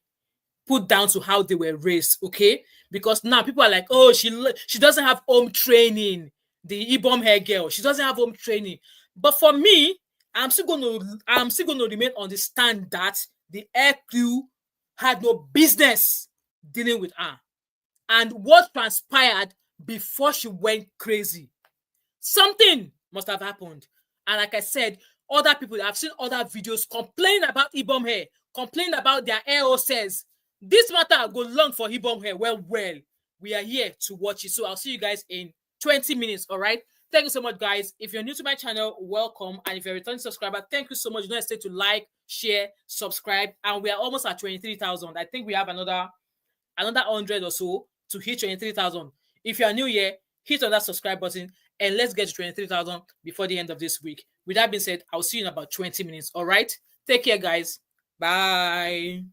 put down to how they were raised, okay? Because now people are like, "Oh, she doesn't have home training." The Ibom hair girl, she doesn't have home training. But for me, I'm still going to remain on the stand that the air crew had no business dealing with her, and what transpired before she went crazy. Something must have happened. And like I said, other people, I've seen other videos complaining about Ibom hair, complaining about their air hostess. This matter go long for Ibom hair. Well, we are here to watch it. So I'll see you guys in 20 minutes, all right? Thank you so much, guys. If you're new to my channel, welcome. And if you're a returning subscriber, thank you so much. Don't hesitate to like, share, subscribe. And we are almost at 23,000. I think we have another 100 or so to hit 23,000. If you are new here, hit on that subscribe button and let's get to 23,000 before the end of this week. With that being said, I'll see you in about 20 minutes. All right? Take care, guys. Bye.